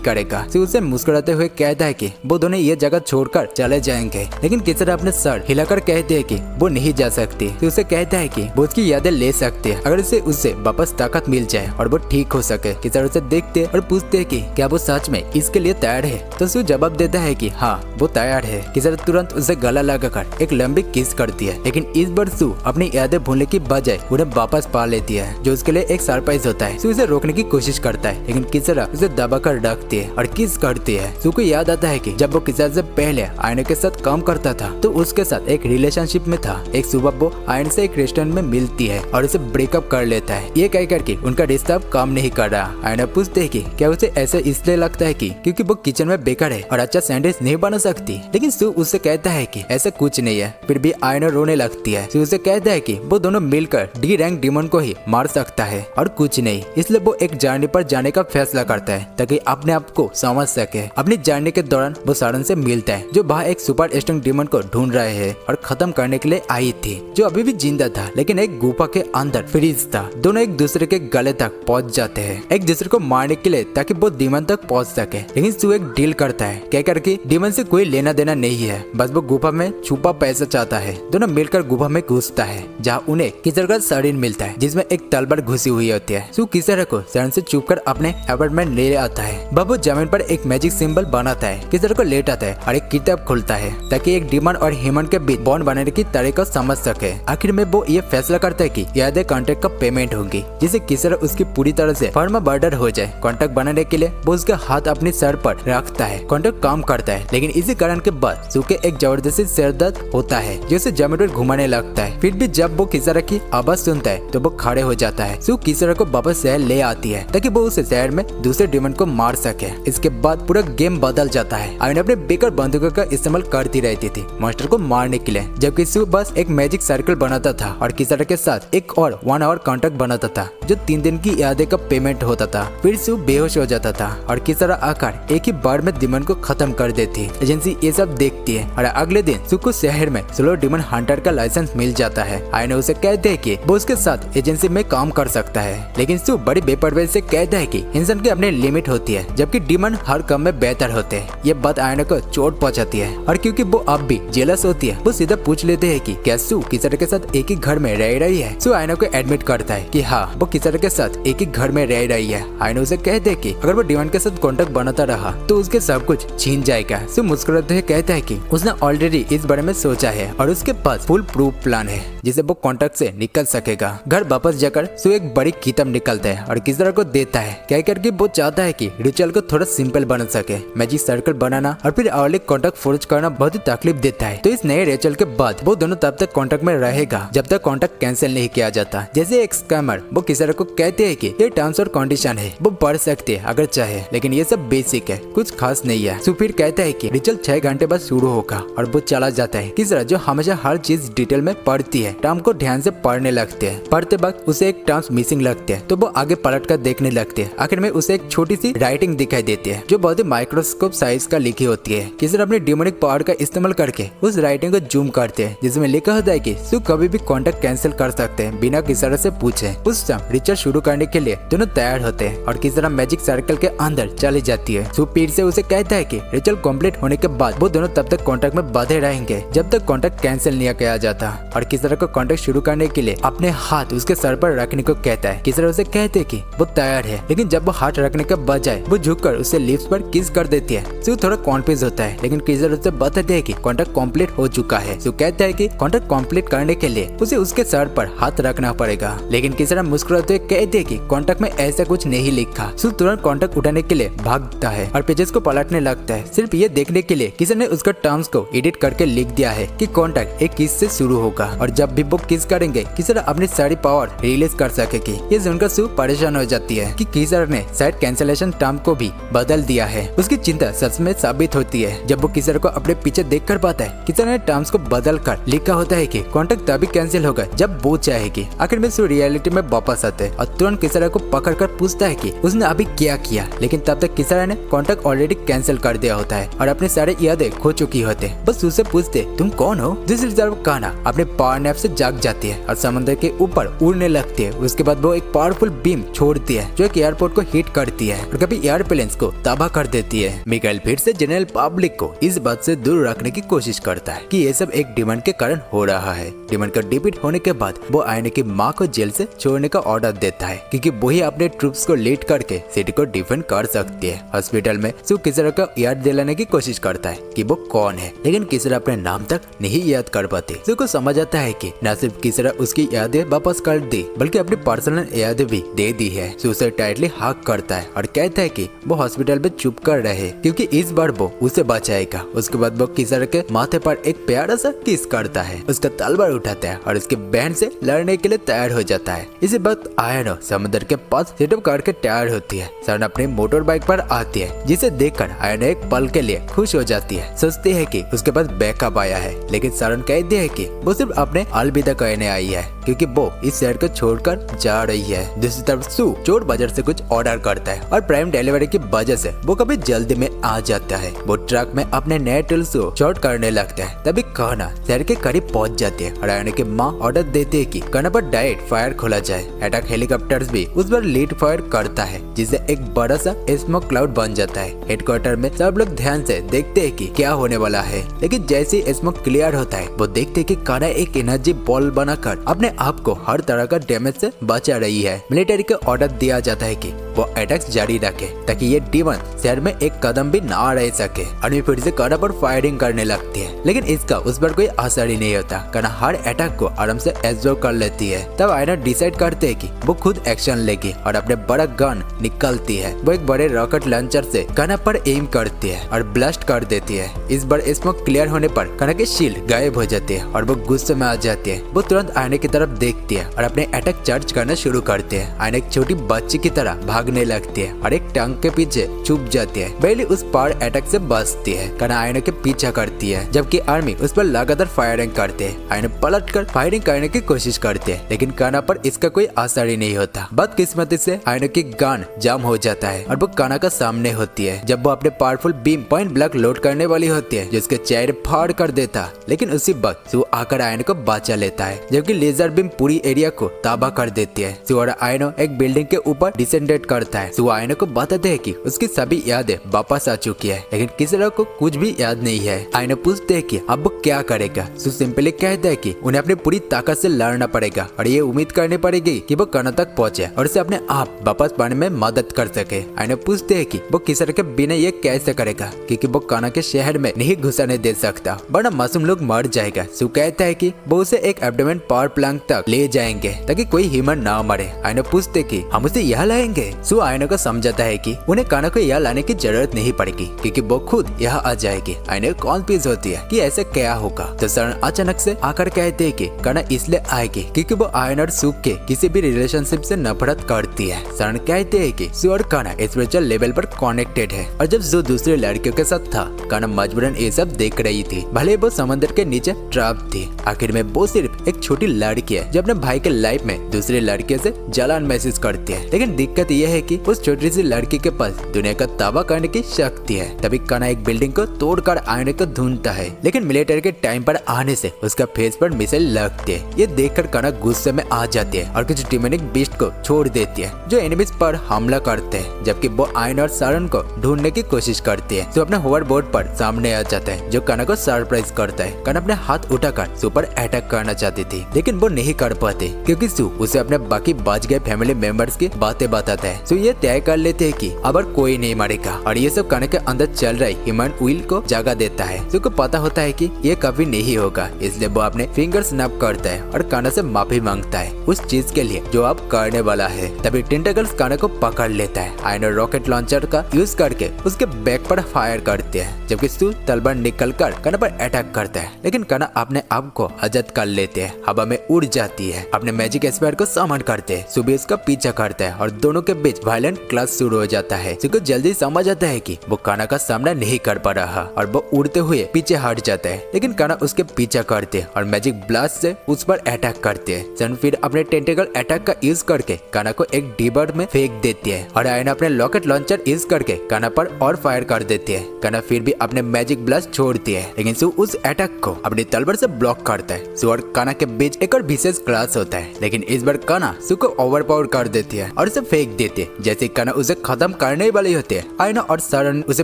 करेगा। सू उसे मुस्कुराते हुए कहता है कि वो दोनों ये जगह छोड़कर चले जाएंगे, लेकिन किचरा अपने सर हिलाकर कहते हैं कि वो नहीं जा सकती। तो उसे कहता है कि वो उसकी यादें ले सकती है अगर उसे वापस ताकत मिल जाए और वो ठीक हो सके। किचरा उसे देखते और पूछते हैं कि क्या वो सच में इसके लिए तैयार है, तो सू जवाब देता है कि हाँ वो तैयार है। किचरा तुरंत उसे गला लगाकर एक लंबी किस करती है, लेकिन इस बार सू अपनी यादें भूलने की बजाय उन्हें वापस पा लेती है, जो उसके लिए एक सरप्राइज होता है। सू उसे रोकने की कोशिश करता है, लेकिन किचरा उसे दबाकर रखती है और किस करती है। सू को याद आता है कि जब वो किचरा से पहले आयन के साथ काम करता था तो उसके साथ एक रिलेशनशिप में था। एक सुबह वो आयन से एक रेस्टोरेंट में मिलती है और उसे ब्रेकअप कर लेता है। ये कह करके उनका रिश्ता अब काम नहीं कर रहा। आयन पूछते है कि क्या उसे ऐसे इसलिए लगता है कि क्योंकि वो किचन में बेकार है और अच्छा सैंडविच नहीं बना सकती, लेकिन सू उससे कहता है कि ऐसा कुछ नहीं है। फिर भी आयन रोने लगती है। सू उसे कहता है कि वो दोनों मिलकर डी रैंक डिमन को ही मार सकता है और कुछ नहीं, इसलिए वो एक जर्नी पर जाने का फैसला करता है ताकि अपने आप को समझ सके। अपनी जर्नी के दौरान वो सारन से मिलता है जो वहाँ एक सुपर स्ट्रॉन्ग डिमन को ढूंढ रहे हैं और खत्म करने के लिए आई थी, जो अभी भी जिंदा था लेकिन एक गुफा के अंदर फ्रीज था। दोनों एक दूसरे के गले तक पहुंच जाते हैं एक दूसरे को मारने के लिए ताकि वो डिमन तक पहुंच सके, लेकिन सू एक डील करता है कहकर कि डिमन से कोई लेना देना नहीं है, बस वो गुफा में छुपा पैसा चाहता है। दोनों मिलकर गुफा में घुसता है जहाँ उन्हें किचरा का शरीर मिलता है जिसमें एक तलवार घुसी हुई होती है। सू किचरा को शरण से छुपकर अपने अपार्टमेंट ले आता है। बाबू जमीन पर एक मैजिक सिंबल बनाता है, किचरा को लेट आता है और एक किताब खोलता है ताकि एक डिमन और ह्यूमन के बीच बॉन्ड बनाने की तरीका समझ सके। आखिर में वो ये फैसला करता है कि यादें कॉन्ट्रैक्ट का पेमेंट होगी, जिसे किचरा उसकी पूरी तरह से फर्म बर्डर हो जाए। कॉन्ट्रैक्ट बनाने के लिए वो उसके हाथ अपने सर पर रखता है। कॉन्ट्रैक्ट काम करता है, लेकिन इसी कारण के बाद सू के एक जबरदस्ती सिर दर्द होता है जो उसे जमीन पर घुमाने लगता है। फिर भी जब वो किचरा की आवाज सुनता है तो वो खड़े हो जाता है। सू किचरा को वापस शहर ले आती है ताकि वो उसे शहर में दूसरे डिमन को मार सके। इसके बाद पूरा गेम बदल जाता है। आयन अपने बेकार बंदूकों का इस्तेमाल करती रहती थी मॉन्स्टर को मारने के लिए, जबकि सू बस एक मैजिक सर्कल बनाता था और किचरा के साथ एक और 1 आवर कॉन्ट्रैक्ट बनाता था जो 3 दिन की यादें का पेमेंट होता था। फिर सू बेहोश हो जाता था और किचरा आकर एक ही बार में डिमन को खत्म कर देती। एजेंसी ये सब देखती है और अगले दिन सू को शहर में सोलो डिमन हंटर का लाइसेंस मिल जाता है। आयन उसे कहते हैं कि वो उसके साथ एजेंसी में काम कर सकता है, लेकिन सू बड़ी बेपरवाही से कहता है कि इंसान की अपनी लिमिट होती है जबकि डिमन हर काम में बेहतर होते हैं। ये बात आयन को चोट पहुंचाती है और क्योंकि वो अब भी जेलस होती है वो सीधा पूछ लेते हैं कि क्या सू किचरा के साथ एक ही घर में रह रही है। सू आयन को एडमिट करता है कि हाँ वो किचरा के साथ एक ही घर में रह रही है। आयन उसे कहते हैं कि अगर वो डिमन के साथ कॉन्टेक्ट बनाता रहा तो उसके सब कुछ छीन जाएगा। सू मुस्कुराते हुए कहता है कि उसने ऑलरेडी इस बारे में सोचा है और उसके पास फुल प्रूफ प्लान है जिसे वो कॉन्टेक्ट से निकल सकेगा। घर वापस जाकर सू एक बड़ी किताब निकलता है और किचरा को देता है कहकर कि वो चाहता है कि रिचुअल को थोड़ा सिंपल बना सके। मैजिक सर्कल बनाना और फिर अर्ली कॉन्टेक्ट फोर्ज करना बहुत ही तकलीफ देता है, तो इस नए रिचुअल के बाद वो दोनों तब तक कॉन्टेक्ट में रहेगा जब तक कॉन्टेक्ट कैंसिल नहीं किया जाता। जैसे एक स्कैमर पर वो किसरा को कहते हैं कि ये टर्म्स और कंडीशन है, वो पढ़ सकते हैं अगर चाहे, लेकिन ये सब बेसिक है, कुछ खास नहीं है। सो फिर कहता है कि रिचुअल 6 घंटे बाद शुरू होगा और वो चला जाता है। किसरा जो हमेशा हर चीज डिटेल में पढ़ती है, टर्म को ध्यान से पढ़ने लगते हैं। पढ़ते वक्त उसे एक टर्म्स मिसिंग लगते हैं तो वो आगे पलट कर देखने लगते हैं। आखिर में उसे एक छोटी सी राइटिंग दिखाई देती है जो बहुत ही माइक्रोस्कोप साइज का लिखी होती है। किसरा अपनी डिमोनिक पावर का इस्तेमाल करके उस राइटिंग को जूम करते हैं जिसमें लिखा होता है कि सु कभी भी कॉन्टेक्ट कैंसिल कर सकते हैं बिना किसरा से पूछे। उस समय रिचुअल शुरू करने के लिए दोनों तैयार होते हैं और किसरा मैजिक सर्कल के अंदर चली जाती है। सु फिर से उसे कहता है कि रिचुअल कंप्लीट होने के बाद वो दोनों तब तक कॉन्टेक्ट में बंधे रहेंगे जब तक कॉन्टेक्ट कैंसिल नहीं किया जाता। और किसरा को कॉन्टेक्ट शुरू करने के लिए अपने हाथ उसके सर पर रखने को कहता है। किसरा उसे कहते हैं कि वो तैयार है, लेकिन जब वो हाथ रखने के बजाय वो झुककर उसे लिप्स पर किस कर देती है। सु थोड़ा कॉन्फ्यूज होता है, लेकिन किसरा उसे बताते हैं कि कॉन्टेक्ट कंप्लीट हो चुका है। सु कहता है कि कॉन्टेक्ट कंप्लीट करने के लिए उसे उसके सर पर हाथ रखना पड़ेगा, लेकिन किसरा मुस्कुराते हुए कहते हैं कि कॉन्टेक्ट में ऐसा कुछ नहीं लिखा। सु तुरंत कॉन्टेक्ट उठाने के लिए भागता है और पेजेस को पलटने लगता है, सिर्फ ये देखने के लिए किसी ने उसका टर्म्स को एडिट करके लिख दिया है कि कॉन्टेक्ट एक किस से शुरू होगा और जब भी वो किस करेंगे किसरा अपनी सारी पावर रिलीज कर सकेगी। ये सुनकर सु परेशान हो जाती है कि किसरा ने शायद कैंसिलेशन टर्म को भी बदल दिया है। उसकी चिंता सच में साबित होती है जब वो किसरा को अपने पीछे देख कर पाता है। किसरा ने टर्म्स को बदल कर लिखा होता है कि कॉन्टेक्ट तभी कैंसिल होगा जब वो चाहेगी। आखिर में सु रियलिटी में वापस आते हैं और तुरंत किसरा को पकड़ कर पूछता है कि उसने अभी क्या किया, लेकिन तब तक किसरा ने कॉन्टेक्ट ऑलरेडी कैंसिल कर दिया होता है और अपने सारे यादें खो चुकी होते। बस उससे पूछते तुम कौन हो। दूसरी तरफ कान्हा अपने पावर नैप से जाग जाती है और समंदर के ऊपर उड़ने लगती है। उसके बाद वो एक पावरफुल बीम छोड़ती है जो एक एयरपोर्ट को हिट करती है और कभी एयरप्लेन्स को तबाह कर देती है। मिकाएल फिर से जनरल पब्लिक को इस बात से दूर रखने की कोशिश करता है कि ये सब एक डिमांड के कारण हो रहा है। डिमांड का डिफीट होने के बाद वो आयना की माँ को जेल से छोड़ने का ऑर्डर देता है क्योंकि वही अपने ट्रूप्स को लीड करके सिटी को डिफेंड कर सकती है। हॉस्पिटल में सु किसरा को याद दिलाने की कोशिश करता है कि वो कौन है, लेकिन किसरा अपने नाम तक नहीं याद कर पाती। सु को समझ आता है कि न सिर्फ किसरा उसकी यादें वापस कर दी बल्कि अपनी पर्सनल यादें भी दे दी है। सु उसे टाइटली हक करता है और कहता है कि वो हॉस्पिटल में चुप कर रहे क्योंकि इस बार वो उसे बचाएगा। उसके बाद वो किसरा के माथे पर एक प्यारा सा किस करता है, उसका तलवार उठाता है और उसके बहन से लड़ने के लिए तैयार हो जाता है। इसी वक्त आयनो समुद्र के पास सेटअप करके तैयार होती है। सरन अपनी मोटर बाइक पर आती है जिसे देखकर आयनो एक पल के लिए खुश हो जाती है। सोचती है कि उसके पास बैकअप आया है, लेकिन सरन कहती है कि वो सिर्फ अपने अलविदा कहने आई है क्योंकि वो इस शहर को छोड़कर जा रही है। दूसरी तरफ सु चोर बाजार से कुछ ऑर्डर करता है और प्राइम डिलीवरी की वजह से वो कभी जल्दी में आ जाता है। वो ट्रक में अपने नए टूल्स को शॉर्ट करने लगता है। तभी कान्हा शहर के करीब पहुंच जाती है और आयनो की माँ ऑर्डर देती है कि कान्हा पर डायरेक्ट फायर खोला जाए। अटैक हेलीकॉप्टर्स भी उस पर लीड फायर करता है जिससे एक बड़ा सा स्मोक क्लाउड बन जाता है। हेडक्वार्टर में सब लोग ध्यान से देखते हैं कि क्या होने वाला है, लेकिन जैसे ही स्मोक क्लियर होता है वो देखते हैं कि कान्हा एक एनर्जी बॉल बनाकर अपने आप को हर तरह का डैमेज से बचा रही है। मिलिट्री को ऑर्डर दिया जाता है कि वो अटैक्स जारी रखे ताकि ये डीमन शहर में एक कदम भी ना रह सके। आर्मी फिर से कान्हा पर फायरिंग करने लगती है, लेकिन इसका उस पर कोई असर ही नहीं होता। कान्हा हर अटैक को आराम से एब्जॉर्ब कर लेती है। तब आयना डिसाइड करते है कि वो खुद एक्शन लेगी और अपने बड़ा गन निकलती है। वो एक बड़े रॉकेट लॉन्चर से कान्हा पर एम करती है और ब्लास्ट कर देती है। इस बार स्मोक क्लियर होने पर कान्हा की शील्ड गायब हो जाती है और वो गुस्से में आ जाती है। वो तुरंत आयने की तरफ देखती है और अपने अटैक चार्ज करना शुरू करती है। आयना एक छोटी बच्ची की तरह भागने लगती है और एक टंग के पीछे छुप जाती है। बैली उस पावर अटैक से बचती है। कान्हा आयना के पीछा करती है जबकि आर्मी उस पर लगातार फायरिंग करते हैं। आयना पलट कर फायरिंग करने की कोशिश करते हैं, लेकिन कान्हा पर इसका कोई असर ही नहीं होता। बदकिस्मती से आयना की गन जाम हो जाता है और वो कान्हा का सामने होती है। जब वो अपने powerful beam point blank load करने वाली होती है जिसके चेहरे फाड़ कर देता, लेकिन उसी वक्त सु आकर आयनो को बचा लेता है जबकि लेजर बीम पूरी एरिया को तबाह कर देती है। सु और आयनो एक बिल्डिंग के ऊपर डिसेंडेट करता है। सु आयनो को बताते हैं कि उसकी सभी यादें वापस आ चुकी है, लेकिन किसी को कुछ भी याद नहीं है। आयनो पूछते हैं कि अब वो क्या करेगा। सु सिंपली कहता है कि उन्हें अपनी पूरी ताकत से लड़ना पड़ेगा और ये उम्मीद करनी पड़ेगी कि वो कान्हा तक पहुंचे और उसे अपने आप वापस पाने में मदद कर सके। आयनो पूछते हैं कि वो किसी के बिना ये कैसे करेगा क्योंकि वो कान्हा के शहर में नहीं घुसने दे सकता, वरना मासूम लोग मर जाएगा। सु कहता है कि वो उसे एक एब्डोमेन पावर प्लांट तक ले जाएंगे ताकि कोई ह्यूमन ना मरे। आयनो पूछते कि हम उसे यहाँ लाएंगे। सू आयनो को समझाता है कि उन्हें काना को यहाँ लाने की जरूरत नहीं पड़ेगी क्योंकि वो खुद यहाँ आ जाएगी। आयनो कॉन्फ्यूज होती है कि ऐसे क्या होगा, तो शरण अचानक से आकर कहते हैं कि काना इसलिए आएगी क्योंकि वो आयन और सू के किसी भी रिलेशनशिप से नफरत करती है। शरण कहते हैं कि सू और काना स्पिरिचुअल लेवल पर कनेक्टेड है और जब सू दूसरे लड़कियों के साथ था, काना मजबूरन ये सब देख रही थी, भले वो समंदर के नीचे ट्रैप थी। आखिर में वो सिर्फ एक छोटी लड़की है जो अपने भाई के लाइफ में दूसरे लड़के से जलन महसूस करती है। लेकिन दिक्कत यह है कि उस छोटी सी लड़की के पास दुनिया का तबाह करने की शक्ति है। तभी काना एक बिल्डिंग को तोड़कर आयने को ढूंढता है, लेकिन मिलिट्री के टाइम पर आने से उसका फेस पर मिसाइल लगती है। ये देखकर काना गुस्से में आ जाती है और कुछ डिमोनिक बीस्ट को छोड़ देती है जो एनिमीज पर हमला करते हैं, जबकि वो आयन और शरण को ढूंढने की कोशिश करती है। तो अपने होवर बोर्ड पर सामने आ जाता है जो काना को सरप्राइज करता है। काना अपने हाथ उठाकर सू पर अटैक करना चाहती थी, लेकिन वो नहीं कर पाते क्योंकि सू उसे अपने बाकी बच गए फैमिली मेंबर्स की बातें बताता है। सू ये तय कर लेते हैं कि अब कोई नहीं मरेगा और ये सब काना के अंदर चल रहे ह्यूमन विल को जगा देता है। सू को पता होता है कि ये कभी नहीं होगा, इसलिए वो अपने फिंगर स्नैप करता है और काना से माफी मांगता है उस चीज के लिए जो आप करने वाला है। तभी टेंटेकल्स काना को पकड़ लेता है। आयनो रॉकेट लॉन्चर का यूज करके उसके बैक पर फायर करते हैं, जबकि सू तलवार निकल कर काना पर अटैक करता है, लेकिन काना अपने आप को आजाद कर लेते हैं, हवा में उड़ जाती है। अपने मैजिक स्पेयर को समन करते हैं। सू भी उसका पीछा करता है और दोनों के बीच वायलेंट क्लास शुरू हो जाता है। सू को जल्दी समझ आता है कि वो काना का सामना नहीं कर पा रहा और वो उड़ते हुए पीछे हट जाता है, लेकिन काना उसके पीछा करते हैं और मैजिक ब्लास्ट से उस पर अटैक करते हैं। सन फिर अपने टेंटेकल अटैक का यूज करके काना को एक डिबर्ड में फेंक देती है और आयन अपने रॉकेट लॉन्चर यूज करके काना पर और फायर कर देती है। काना फिर भी अपने मैजिक ब्लास्ट छोड़ती है, लेकिन सू उस अटैक को अपनी तलवार से ब्लॉक करता है। सू और काना के बीच एक और विशेष क्लास होता है, लेकिन इस बार काना सू को ओवरपावर कर देती है और उसे फेंक देती है। जैसे काना उसे खत्म करने वाली होती है, आयना और शरण उसे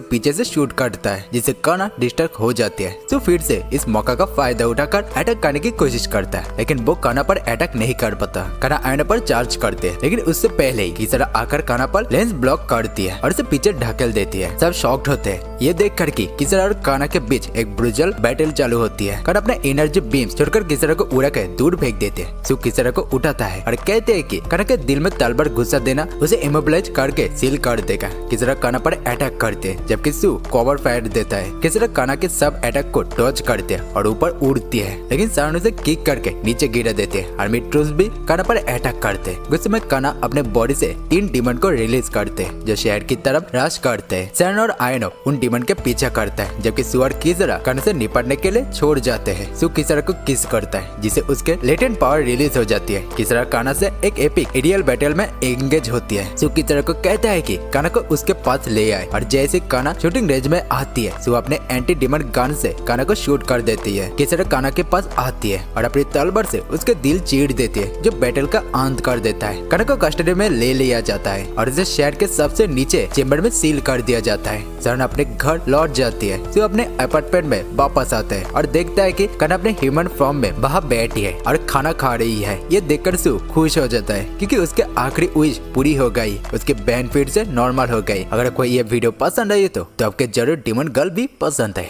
पीछे से शूट करता है, जिससे काना डिस्ट्रैक्ट हो जाती है। सू फिर से इस मौका का फायदा उठाकर अटैक करने की कोशिश करता है, लेकिन वो काना पर अटैक नहीं कर पाता। काना आयना पर चार्ज करते हैं, लेकिन उससे पहले ही किसरा आकर काना पर लेंस ब्लॉक करती है और उसे पीछे ढकेल देती है। सब शॉक्ड होते हैं ये देख कर कि किसरा और काना के बीच एक ब्रूजल बैटल चालू होती है। काना अपने एनर्जी बीम्स छोड़कर किसरा को उड़ा के दूर फेंक देते हैं। सू किसरा को उठाता है और कहते हैं कि काना के दिल में तलवार घुसा देना उसे इमोबिलाइज करके सील कर देगा। किसरा काना पर अटैक करते हैं, जबकि सू कवर फायर देता है। किसरा काना के सब अटैक को डॉज करते हैं और ऊपर उड़ती है, लेकिन शरण उसे किक करके नीचे गिरा देते हैं। आर्मी ट्रूप्स भी काना पर अटैक करते हैं। गुस्से में काना अपने बॉडी से 3 डीमन को रिलीज करते हैं जो शहर की तरफ रश करते हैं। शरण और आयनो उन डीमन के पीछा करता है, जबकि सू और किसरा काना से निपटने के लिए छोड़ जाते हैं। सू किसरा को किस करता है, जिससे उसके लेटेंट पावर रिलीज हो जाती है। किसरा काना से एक एपिक एरियल बैटल में एंगेज होती है। सू किसरा को कहता है कि काना को उसके पास ले आए और जैसे काना शूटिंग रेंज में आती है, सू अपने एंटी डीमन गन से काना को शूट कर देती है। किसरा काना के पास आती है और अपनी तलवार से उसके दिल चीर देती है, जो बैटल का अंत कर देता है। काना को कस्टडी में ले लिया जाता है और उसे शहर के सबसे नीचे चेम्बर में सील कर दिया जाता है। शरण अपने घर लौट जाती है। सू अपने अपार्टमेंट में वापस आता है और देखता है कि काना अपने ह्यूमन फॉर्म में वहाँ बैठी है और खाना खा रही है। ये देखकर सू खुश हो जाता है क्योंकि उसके आखिरी विश पूरी हो गई, उसके बहन फिर से नॉर्मल हो गई। अगर कोई ये वीडियो पसंद आई तो आपके जरूर डीमन गर्ल भी पसंद है।